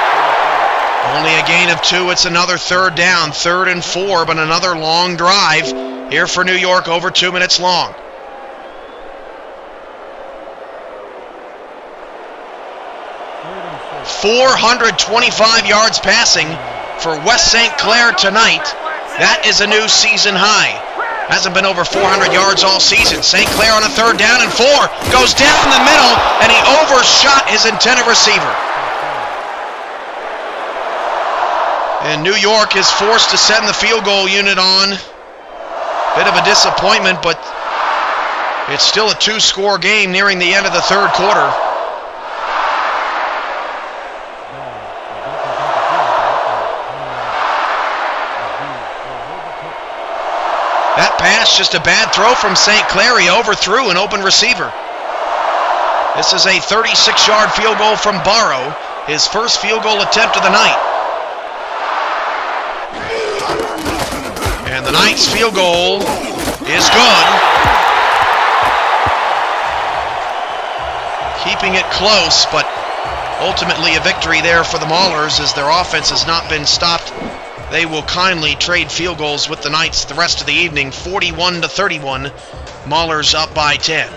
Only a gain of 2. It's another 3rd down, 3rd and 4, but another long drive here for New York, over 2 minutes long. .425 yards passing for West St. Clair tonight. That is a new season high. Hasn't been over 400 yards all season. St. Clair on a 3rd down and 4. Goes down the middle, and he overshot his intended receiver. And New York is forced to send the field goal unit on. Bit of a disappointment, but it's still a 2-score game nearing the end of the third quarter. That pass, just a bad throw from St. Clair. He overthrew an open receiver. This is a 36-yard field goal from Barrow, his first field goal attempt of the night. And the Knights' field goal is good. Keeping it close, but ultimately a victory there for the Maulers as their offense has not been stopped. They will kindly trade field goals with the Knights the rest of the evening. 41-31, Maulers up by 10.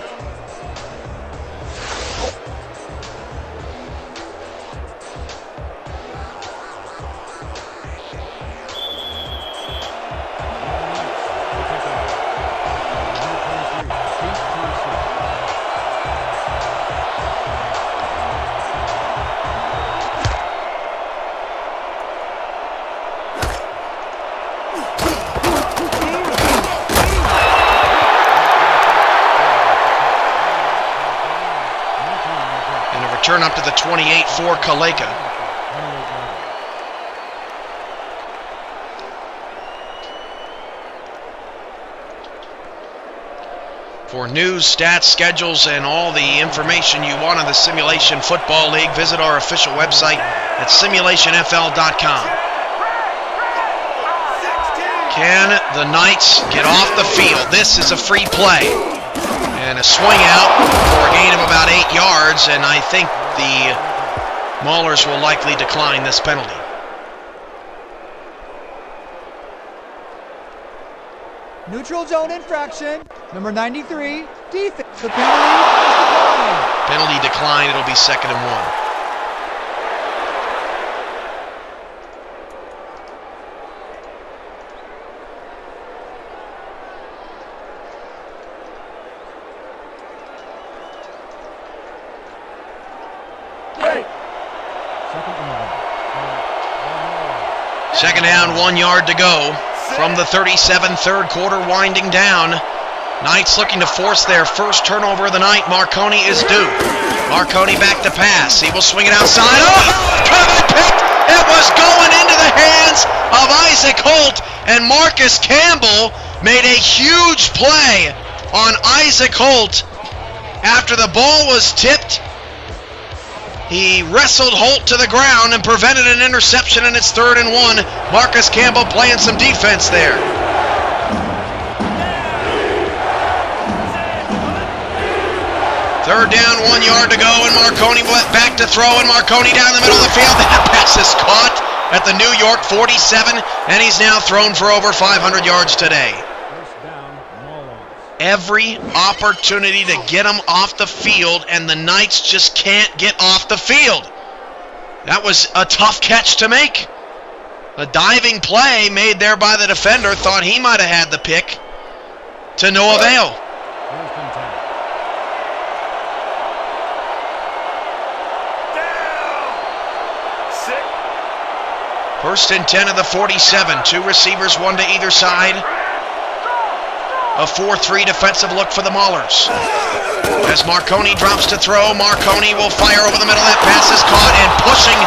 up to the 28 for Kaleka. For news, stats, schedules, and all the information you want on the Simulation Football League, visit our official website at simulationfl.com. Can the Knights get off the field? This is a free play. And a swing out for a gain of about 8 yards, and I think the Maulers will likely decline this penalty. Neutral zone infraction. Number 93, defense. The penalty is declined. Penalty declined. It'll be 2nd and 1. Second down, 1 yard to go from the 37, third quarter winding down. Knights looking to force their first turnover of the night. Marconi is due. Marconi back to pass. He will swing it outside. Oh, cover picked. It was going into the hands of Isaac Holt, and Marcus Campbell made a huge play on Isaac Holt. After the ball was tipped, he wrestled Holt to the ground and prevented an interception, and it's 3rd and 1. Marcus Campbell playing some defense there. Third down, 1 yard to go, and Marconi went back to throw, and Marconi down the middle of the field. That pass is caught at the New York 47, and he's now thrown for over 500 yards today. Every opportunity to get him off the field, and the Knights just can't get off the field. That was a tough catch to make. A diving play made there by the defender. Thought he might have had the pick. To no avail. First and 10 of the 47. 2 receivers, 1 to either side. A 4-3 defensive look for the Maulers. As Marconi drops to throw, Marconi will fire over the middle. That pass is caught, and pushing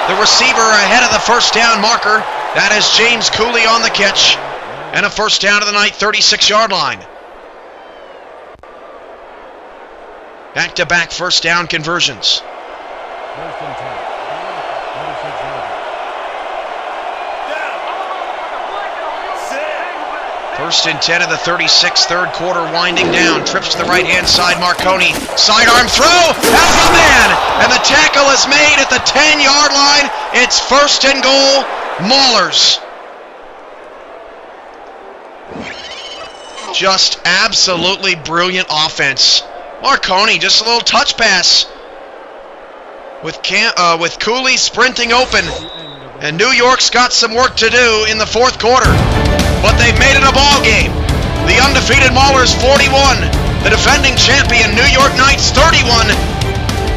the receiver ahead of the first down marker. That is James Cooley on the catch. And a first down of the night, 36-yard line. Back-to-back first down conversions. First and 10. 26 yards. First and 10 of the 36, third quarter winding down. Trips to the right-hand side, Marconi. Sidearm throw, out of the man, and the tackle is made at the 10-yard line. It's 1st and goal, Maulers. Just absolutely brilliant offense. Marconi, just a little touch pass. With Cooley sprinting open. And New York's got some work to do in the 4th quarter. But they've made it a ball game. The undefeated Maulers 41, the defending champion New York Knights 31,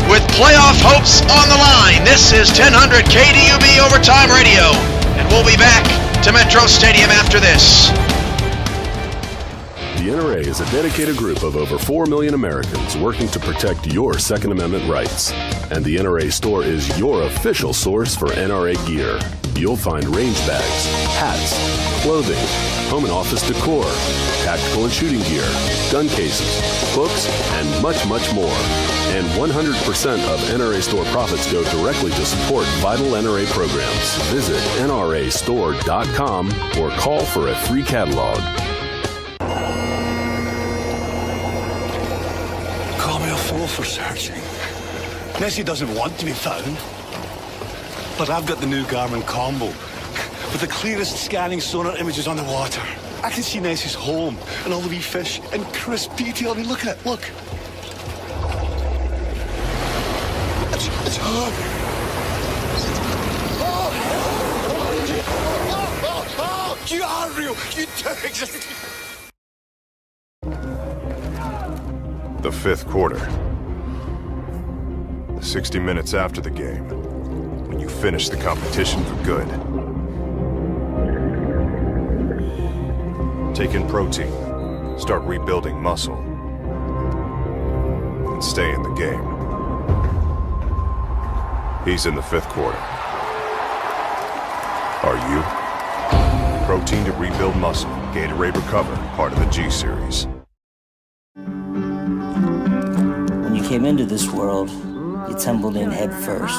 with playoff hopes on the line. This is 1000 KDUB Overtime Radio, and we'll be back to Metro Stadium after this. The NRA is a dedicated group of over 4 million Americans working to protect your Second Amendment rights. And the NRA store is your official source for NRA gear. You'll find range bags, hats, clothing, home and office decor, tactical and shooting gear, gun cases, books, and much, much more. And 100% of NRA store profits go directly to support vital NRA programs. Visit nrastore.com or call for a free catalog. Call me a fool for searching. Nessie doesn't want to be found. But I've got the new Garmin combo with the clearest scanning sonar images on the water. I can see Nessie's home and all the wee fish in crisp detail. I mean, look at it, look. It's her. Oh, you are real. You do exist. The 5th quarter. 60 minutes after the game. When you finish the competition for good. Take in protein, start rebuilding muscle, and stay in the game. He's in the 5th quarter. Are you? Protein to rebuild muscle. Gatorade Recover, part of the G Series. When you came into this world, you tumbled in head first.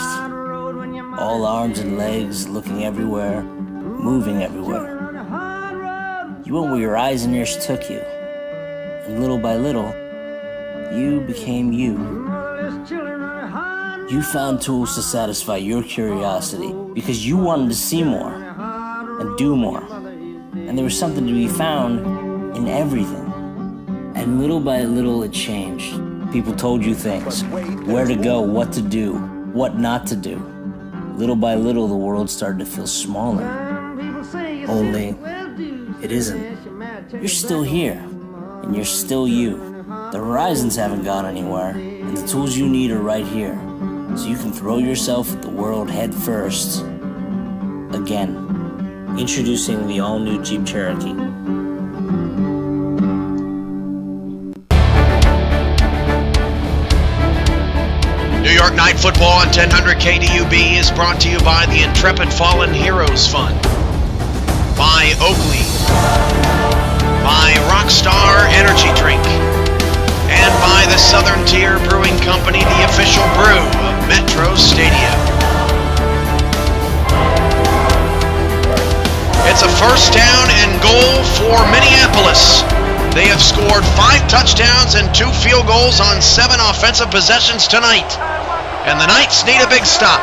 All arms and legs, looking everywhere, moving everywhere. You went where your eyes and ears took you. And little by little, you became you. You found tools to satisfy your curiosity because you wanted to see more and do more. And there was something to be found in everything. And little by little, it changed. People told you things, where to go, what to do, what not to do. Little by little, the world started to feel smaller. Only, it isn't. You're still here, and you're still you. The horizons haven't gone anywhere, and the tools you need are right here. So you can throw yourself at the world head first. Again. Introducing the all-new Jeep Cherokee. New York Night Football on 1000 KDUB is brought to you by the Intrepid Fallen Heroes Fund, by Oakley, by Rockstar Energy Drink, and by the Southern Tier Brewing Company, the official brew of Metro Stadium. It's a first down and goal for Minneapolis. They have scored 5 touchdowns and 2 field goals on 7 offensive possessions tonight. And the Knights need a big stop.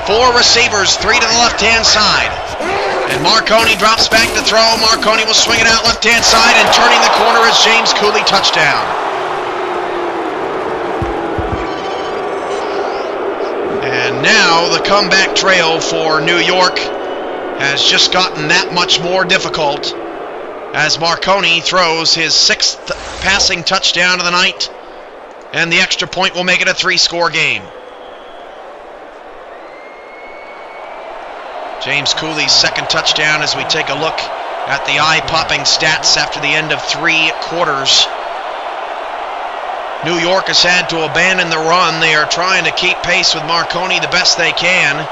4 receivers, 3 to the left-hand side. And Marconi drops back to throw. Marconi will swing it out left-hand side, and turning the corner is James Cooley, touchdown. And now the comeback trail for New York has just gotten that much more difficult as Marconi throws his 6th passing touchdown of the night, and the extra point will make it a 3-score game. James Cooley's 2nd touchdown as we take a look at the eye-popping stats after the end of 3 quarters. New York has had to abandon the run. They are trying to keep pace with Marconi the best they can.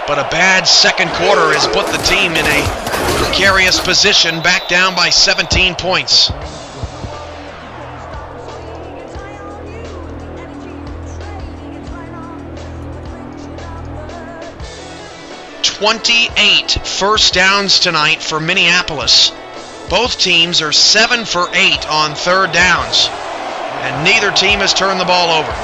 But a bad 2nd quarter has put the team in a precarious position, back down by 17 points. "28 first downs tonight for Minneapolis. Both teams are 7 for 8 on 3rd downs, and neither team has turned the ball over.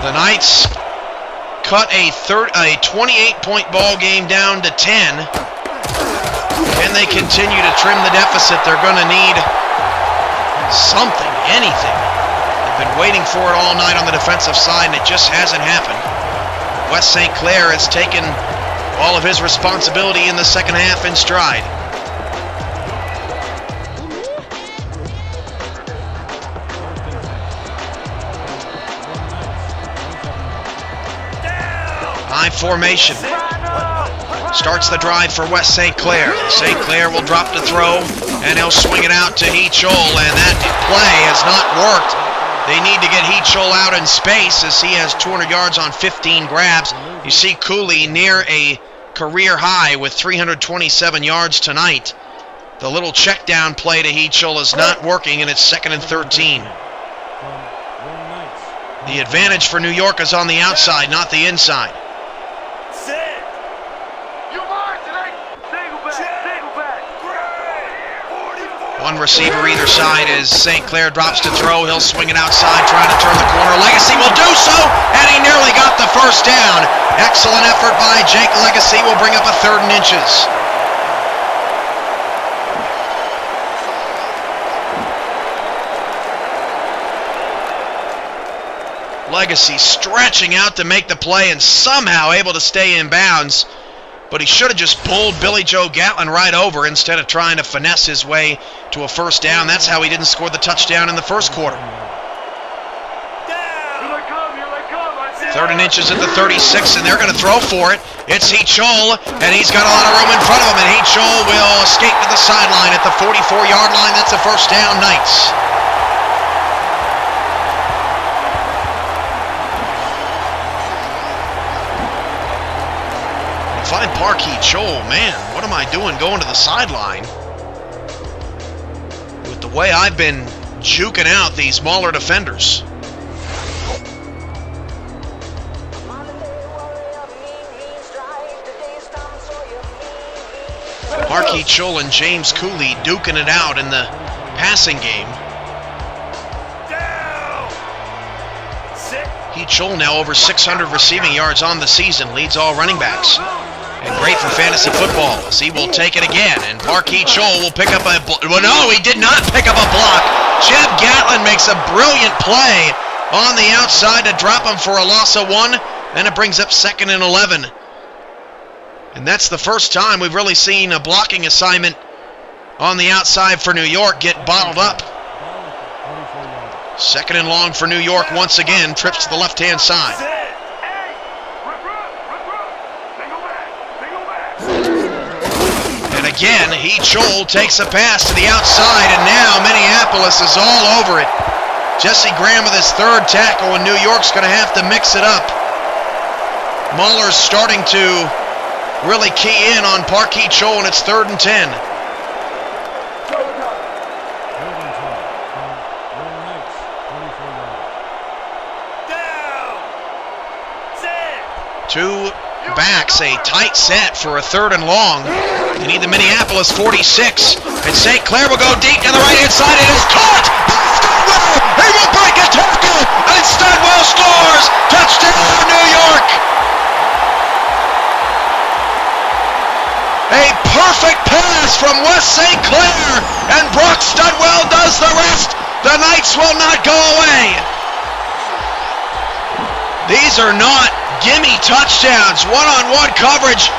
The Knights cut a 28-point ball game down to 10. Can they continue to trim the deficit? They're going to need something, anything. They've been waiting for it all night on the defensive side, and it just hasn't happened. Wes St. Clair has taken all of his responsibility in the second half in stride. High formation. Starts the drive for Wes St. Clair. St. Clair will drop to throw, and he'll swing it out to Heath Scholl, and that play has not worked. They need to get Heath Scholl out in space as he has 200 yards on 15 grabs. You see Cooley near a career high with 327 yards tonight. The little check down play to Heath Scholl is not working, and it's 2nd and 13. The advantage for New York is on the outside, not the inside. One receiver either side as St. Clair drops to throw. He'll swing it outside, trying to turn the corner. Legacy will do so, and he nearly got the first down. Excellent effort by Jake Legacy. Will bring up a 3rd and inches. Legacy stretching out to make the play and somehow able to stay in bounds. But he should have just pulled Billy Joe Gatlin right over instead of trying to finesse his way to a first down. That's how he didn't score the touchdown in the first quarter. 3rd and inches at the 36, and they're going to throw for it. It's Heath Scholl, and he's got a lot of room in front of him, and Heath Scholl will escape to the sideline at the 44-yard line. That's a first down, Knights. Find Parkey Chol. Man, what am I doing going to the sideline? With the way I've been juking out these Mauler defenders. Parkey Chol and James Cooley duking it out in the passing game. Chol now over 600 receiving yards on the season, leads all running backs. And great for fantasy football as he will take it again. And Parkey Chol will pick up a well, no, he did not pick up a block. Jeb Gatlin makes a brilliant play on the outside to drop him for a loss of 1. Then it brings up 2nd and 11. And that's the first time we've really seen a blocking assignment on the outside for New York get bottled up. 2nd and long for New York once again. Trips to the left-hand side. And again, Chol takes a pass to the outside, and now Minneapolis is all over it. Jesse Graham with his 3rd tackle, and New York's going to have to mix it up. Mahler's starting to really key in on Parkey Chol, and it's 3rd and 10. Two backs, a tight set for a 3rd and long. They need the Minneapolis 46. And St. Clair will go deep to the right-hand side. It is caught! Studwell! He will break a tackle! And Studwell scores! Touchdown, New York! A perfect pass from West St. Clair. And Brock Studwell does the rest. The Knights will not go away. These are not gimme touchdowns. One-on-one coverage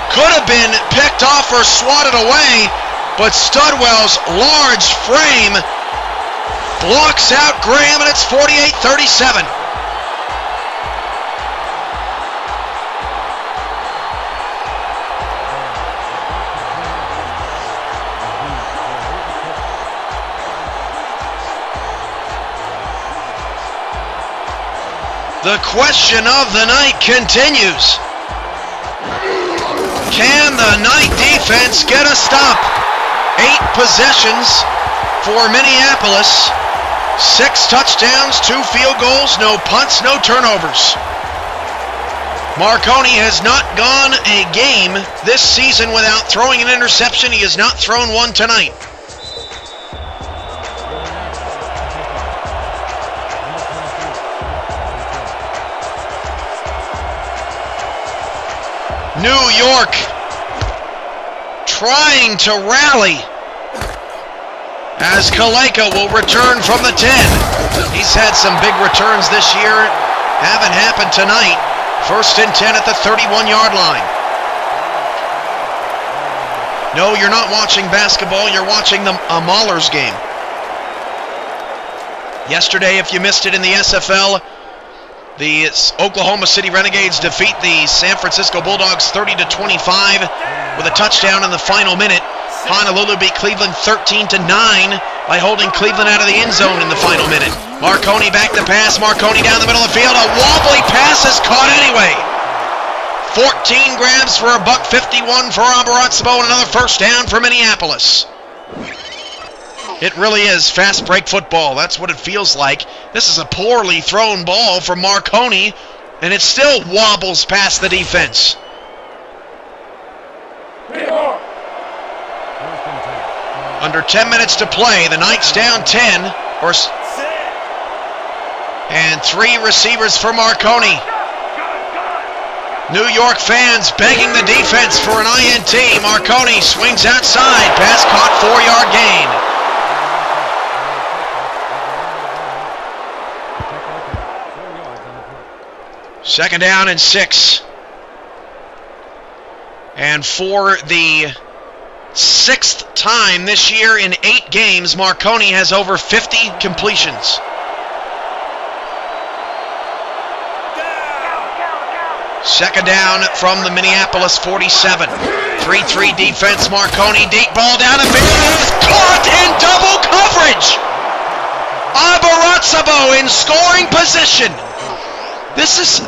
could have been picked off or swatted away, but Studwell's large frame blocks out Graham, and it's 48-37. The question of the night continues. Can the Knight defense get a stop? 8 possessions for Minneapolis. 6 touchdowns, 2 field goals, no punts, no turnovers. Marconi has not gone a game this season without throwing an interception. He has not thrown one tonight. New York trying to rally as Kaleka will return from the 10. He's had some big returns this year. Haven't happened tonight. 1st and 10 at the 31-yard line. No, you're not watching basketball. You're watching the Maulers game. Yesterday, if you missed it in the SFL, the Oklahoma City Renegades defeat the San Francisco Bulldogs 30-25 with a touchdown in the final minute. Honolulu beat Cleveland 13-9 by holding Cleveland out of the end zone in the final minute. Marconi back to pass. Marconi down the middle of the field. A wobbly pass is caught anyway. 14 grabs for a $151 for Abarazzo, and another 1st down for Minneapolis. It really is fast break football. That's what it feels like. This is a poorly thrown ball from Marconi, and it still wobbles past the defense. Under 10 minutes to play. The Knights down 10. And 3 receivers for Marconi. New York fans begging the defense for an INT. Marconi swings outside. Pass caught, 4-yard gain. Second down and 6. And for the 6th time this year in 8 games, Marconi has over 50 completions. Second down from the Minneapolis 47. 3-3 defense. Marconi, deep ball down the field. Is caught in double coverage. Abarazzo in scoring position. This is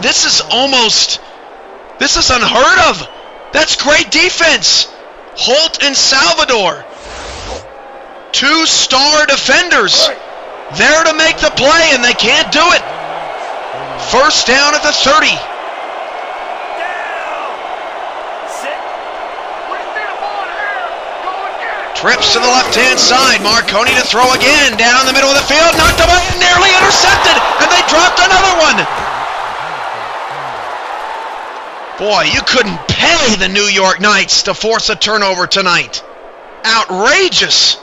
unheard of. That's great defense. Holt and Salvador, 2 star defenders, there to make the play, and they can't do it. First down at the 30. Trips to the left-hand side. Marconi to throw again. Down the middle of the field. Knocked away and nearly intercepted. And they dropped another one. Boy, you couldn't pay the New York Knights to force a turnover tonight. Outrageous.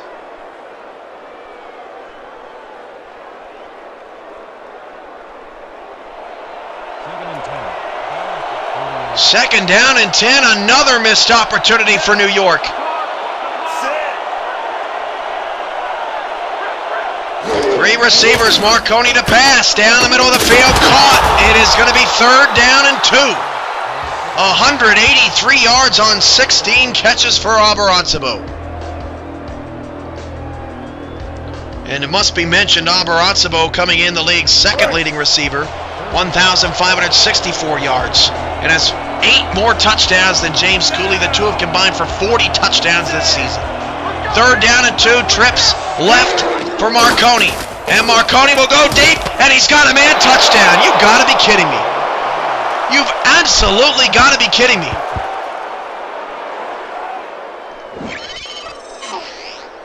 Second down and 10. Another missed opportunity for New York. Three receivers, Marconi to pass, down the middle of the field, caught. It is going to be third down and 2. 183 yards on 16 catches for Abarazzo. And it must be mentioned, Abarazzo coming in the league's second leading receiver, 1,564 yards, and has 8 more touchdowns than James Cooley. The two have combined for 40 touchdowns this season. Third down and 2, trips left for Marconi. And Marconi will go deep, and he's got a man. Touchdown. You've got to be kidding me. You've absolutely got to be kidding me.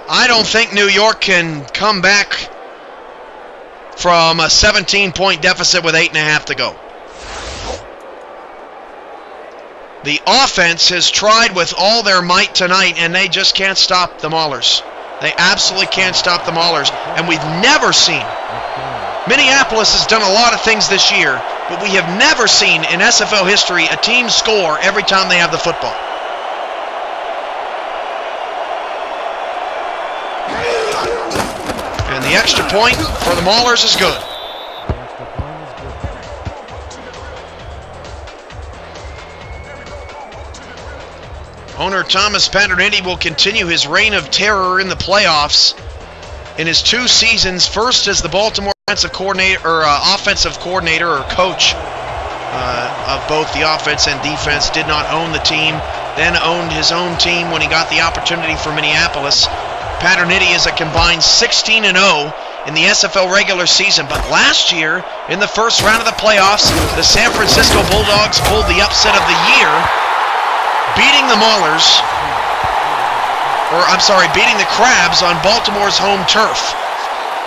I don't think New York can come back from a 17-point deficit with 8.5 to go. The offense has tried with all their might tonight, and they just can't stop the Maulers. They absolutely can't stop the Maulers. And we've never seen, Minneapolis has done a lot of things this year, but we have never seen in SFL history a team score every time they have the football. And the extra point for the Maulers is good. Owner Thomas Paterniti will continue his reign of terror in the playoffs. In his 2 seasons, first as the Baltimore offensive coordinator or coach of both the offense and defense, did not own the team, then owned his own team when he got the opportunity for Minneapolis. Paterniti is a combined 16-0 in the SFL regular season, but last year, in the first round of the playoffs, the San Francisco Bulldogs pulled the upset of the year, beating the Crabs on Baltimore's home turf.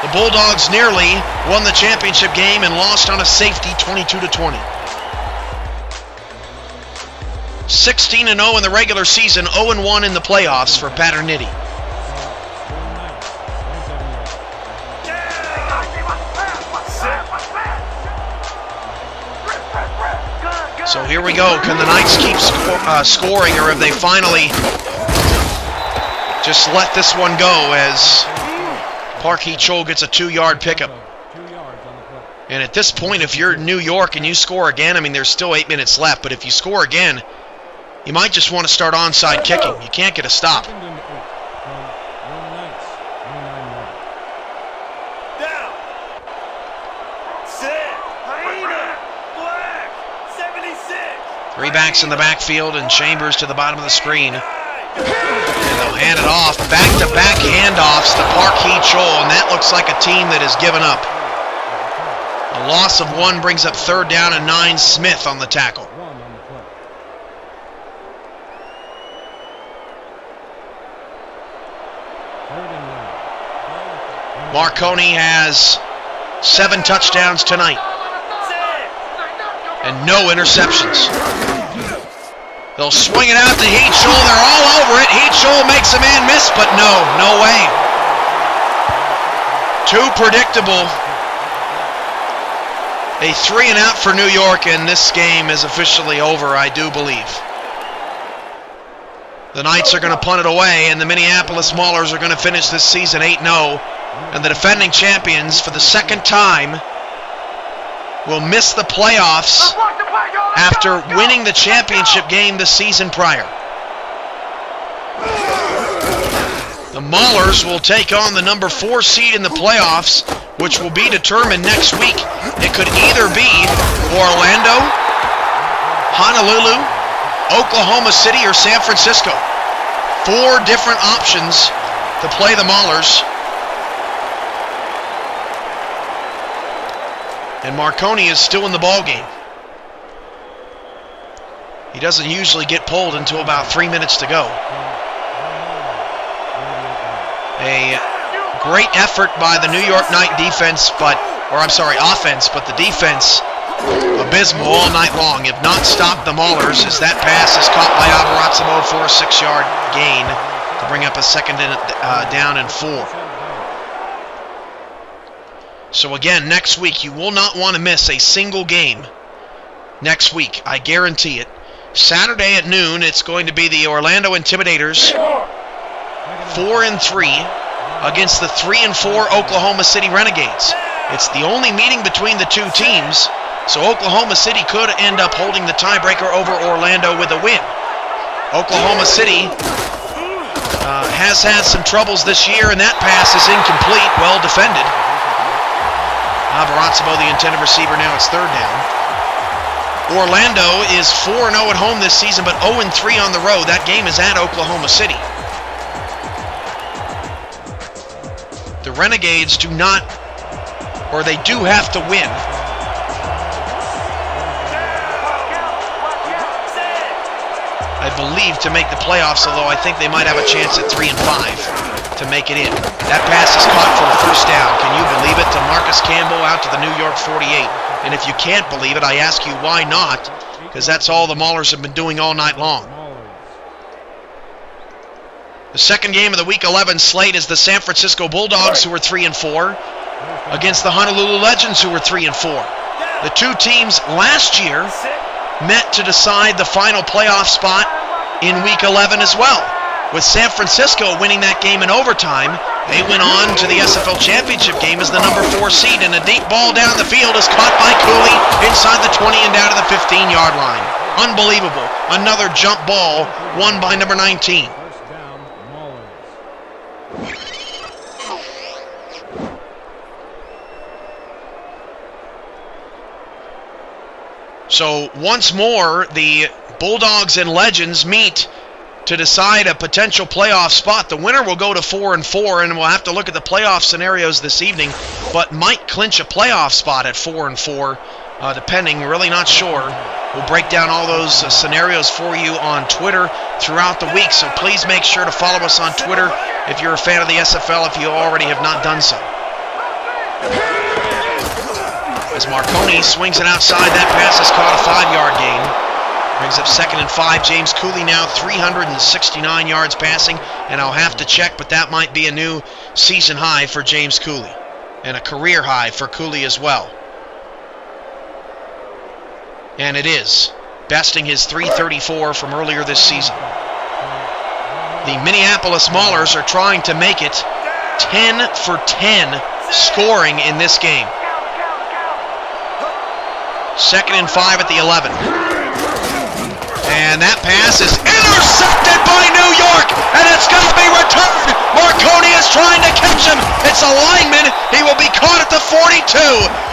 The Bulldogs nearly won the championship game and lost on a safety 22-20. 16-0 in the regular season, 0-1 in the playoffs for Paterniti. So here we go. Can the Knights keep scoring, or have they finally just let this one go as Park Hee-Chol gets a 2-yard pickup? And at this point, if you're New York and you score again, I mean, there's still 8 minutes left, but if you score again, you might just want to start onside kicking. You can't get a stop. Three backs in the backfield and Chambers to the bottom of the screen. And they'll hand it off. Back-to-back handoffs to Park Hee-Chol, and that looks like a team that has given up. A loss of 1 brings up third down and 9. Smith on the tackle. Marconi has 7 touchdowns tonight and no interceptions. They'll swing it out to Hee-Chol. They're all over it. Hee-Chol makes a man miss, but no way. Too predictable. A 3-and-out for New York, and this game is officially over, I do believe. The Knights are going to punt it away, and the Minneapolis Maulers are going to finish this season 8-0. And the defending champions, for the second time, will miss the playoffs after winning the championship game the season prior. The Maulers will take on the number 4 seed in the playoffs, which will be determined next week. It could either be Orlando, Honolulu, Oklahoma City or San Francisco. 4 different options to play the Maulers. And Marconi is still in the ballgame. He doesn't usually get pulled until about 3 minutes to go. A great effort by the New York Knight defense, offense, but the defense abysmal all night long. If not stopped the Maulers, as that pass is caught by Abarazzo for a 6-yard gain to bring up a second down and 4. So again, next week, you will not want to miss a single game next week. I guarantee it. Saturday at noon, it's going to be the Orlando Intimidators, 4-3, against the 3-4 Oklahoma City Renegades. It's the only meeting between the two teams, so Oklahoma City could end up holding the tiebreaker over Orlando with a win. Oklahoma City has had some troubles this year, and that pass is incomplete, well defended. Abarazzo, the intended receiver, now it's 3rd down. Orlando is 4-0 at home this season, but 0-3 on the road. That game is at Oklahoma City. The Renegades do not, or they do have to win. I believe to make the playoffs, although I think they might have a chance at 3-5 to make it in. That pass is caught for a 1st down. Can you believe it? To Marcus Campbell out to the New York 48. And if you can't believe it, I ask you why not? Because that's all the Maulers have been doing all night long. The second game of the Week 11 slate is the San Francisco Bulldogs, who are 3-4, against the Honolulu Legends, who were 3-4. The two teams last year met to decide the final playoff spot in Week 11 as well. With San Francisco winning that game in overtime, they went on to the SFL Championship game as the number 4 seed, and a deep ball down the field is caught by Cooley inside the 20 and down to the 15-yard line. Unbelievable. Another jump ball won by number 19. So once more, the Bulldogs and Legends meet to decide a potential playoff spot. The winner will go to 4-4, and we'll have to look at the playoff scenarios this evening, but might clinch a playoff spot at 4-4, depending, really not sure. We'll break down all those scenarios for you on Twitter throughout the week, so please make sure to follow us on Twitter if you're a fan of the SFL, if you already have not done so. As Marconi swings it outside, that pass is caught, a 5-yard gain. Brings up 2nd and 5. James Cooley now 369 yards passing, and I'll have to check, but that might be a new season high for James Cooley, and a career high for Cooley as well. And it is, besting his 334 from earlier this season. The Minneapolis Maulers are trying to make it 10 for 10 scoring in this game. 2nd and 5 at the 11. And that pass is intercepted by New York, and it's going to be returned. Marconi is trying to catch him. It's a lineman. He will be caught at the 42,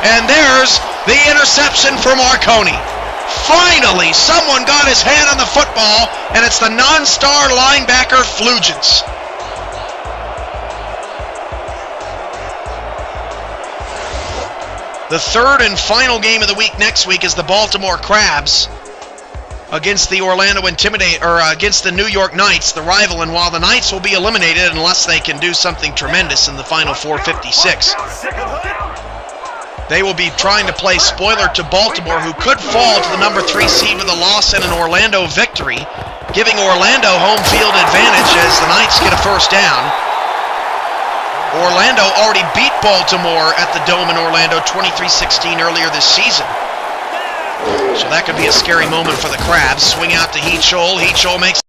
and there's the interception for Marconi. Finally, someone got his hand on the football, and it's the non-star linebacker Flugents. The third and final game of the week next week is the Baltimore Crabs against the against the New York Knights, the rival, and while the Knights will be eliminated unless they can do something tremendous in the final 4:56, they will be trying to play spoiler to Baltimore, who could fall to the number 3 seed with a loss and an Orlando victory, giving Orlando home field advantage as the Knights get a 1st down. Orlando already beat Baltimore at the Dome in Orlando 23-16 earlier this season. So that could be a scary moment for the Crabs. Swing out to Heat Scholl. Heat Scholl makes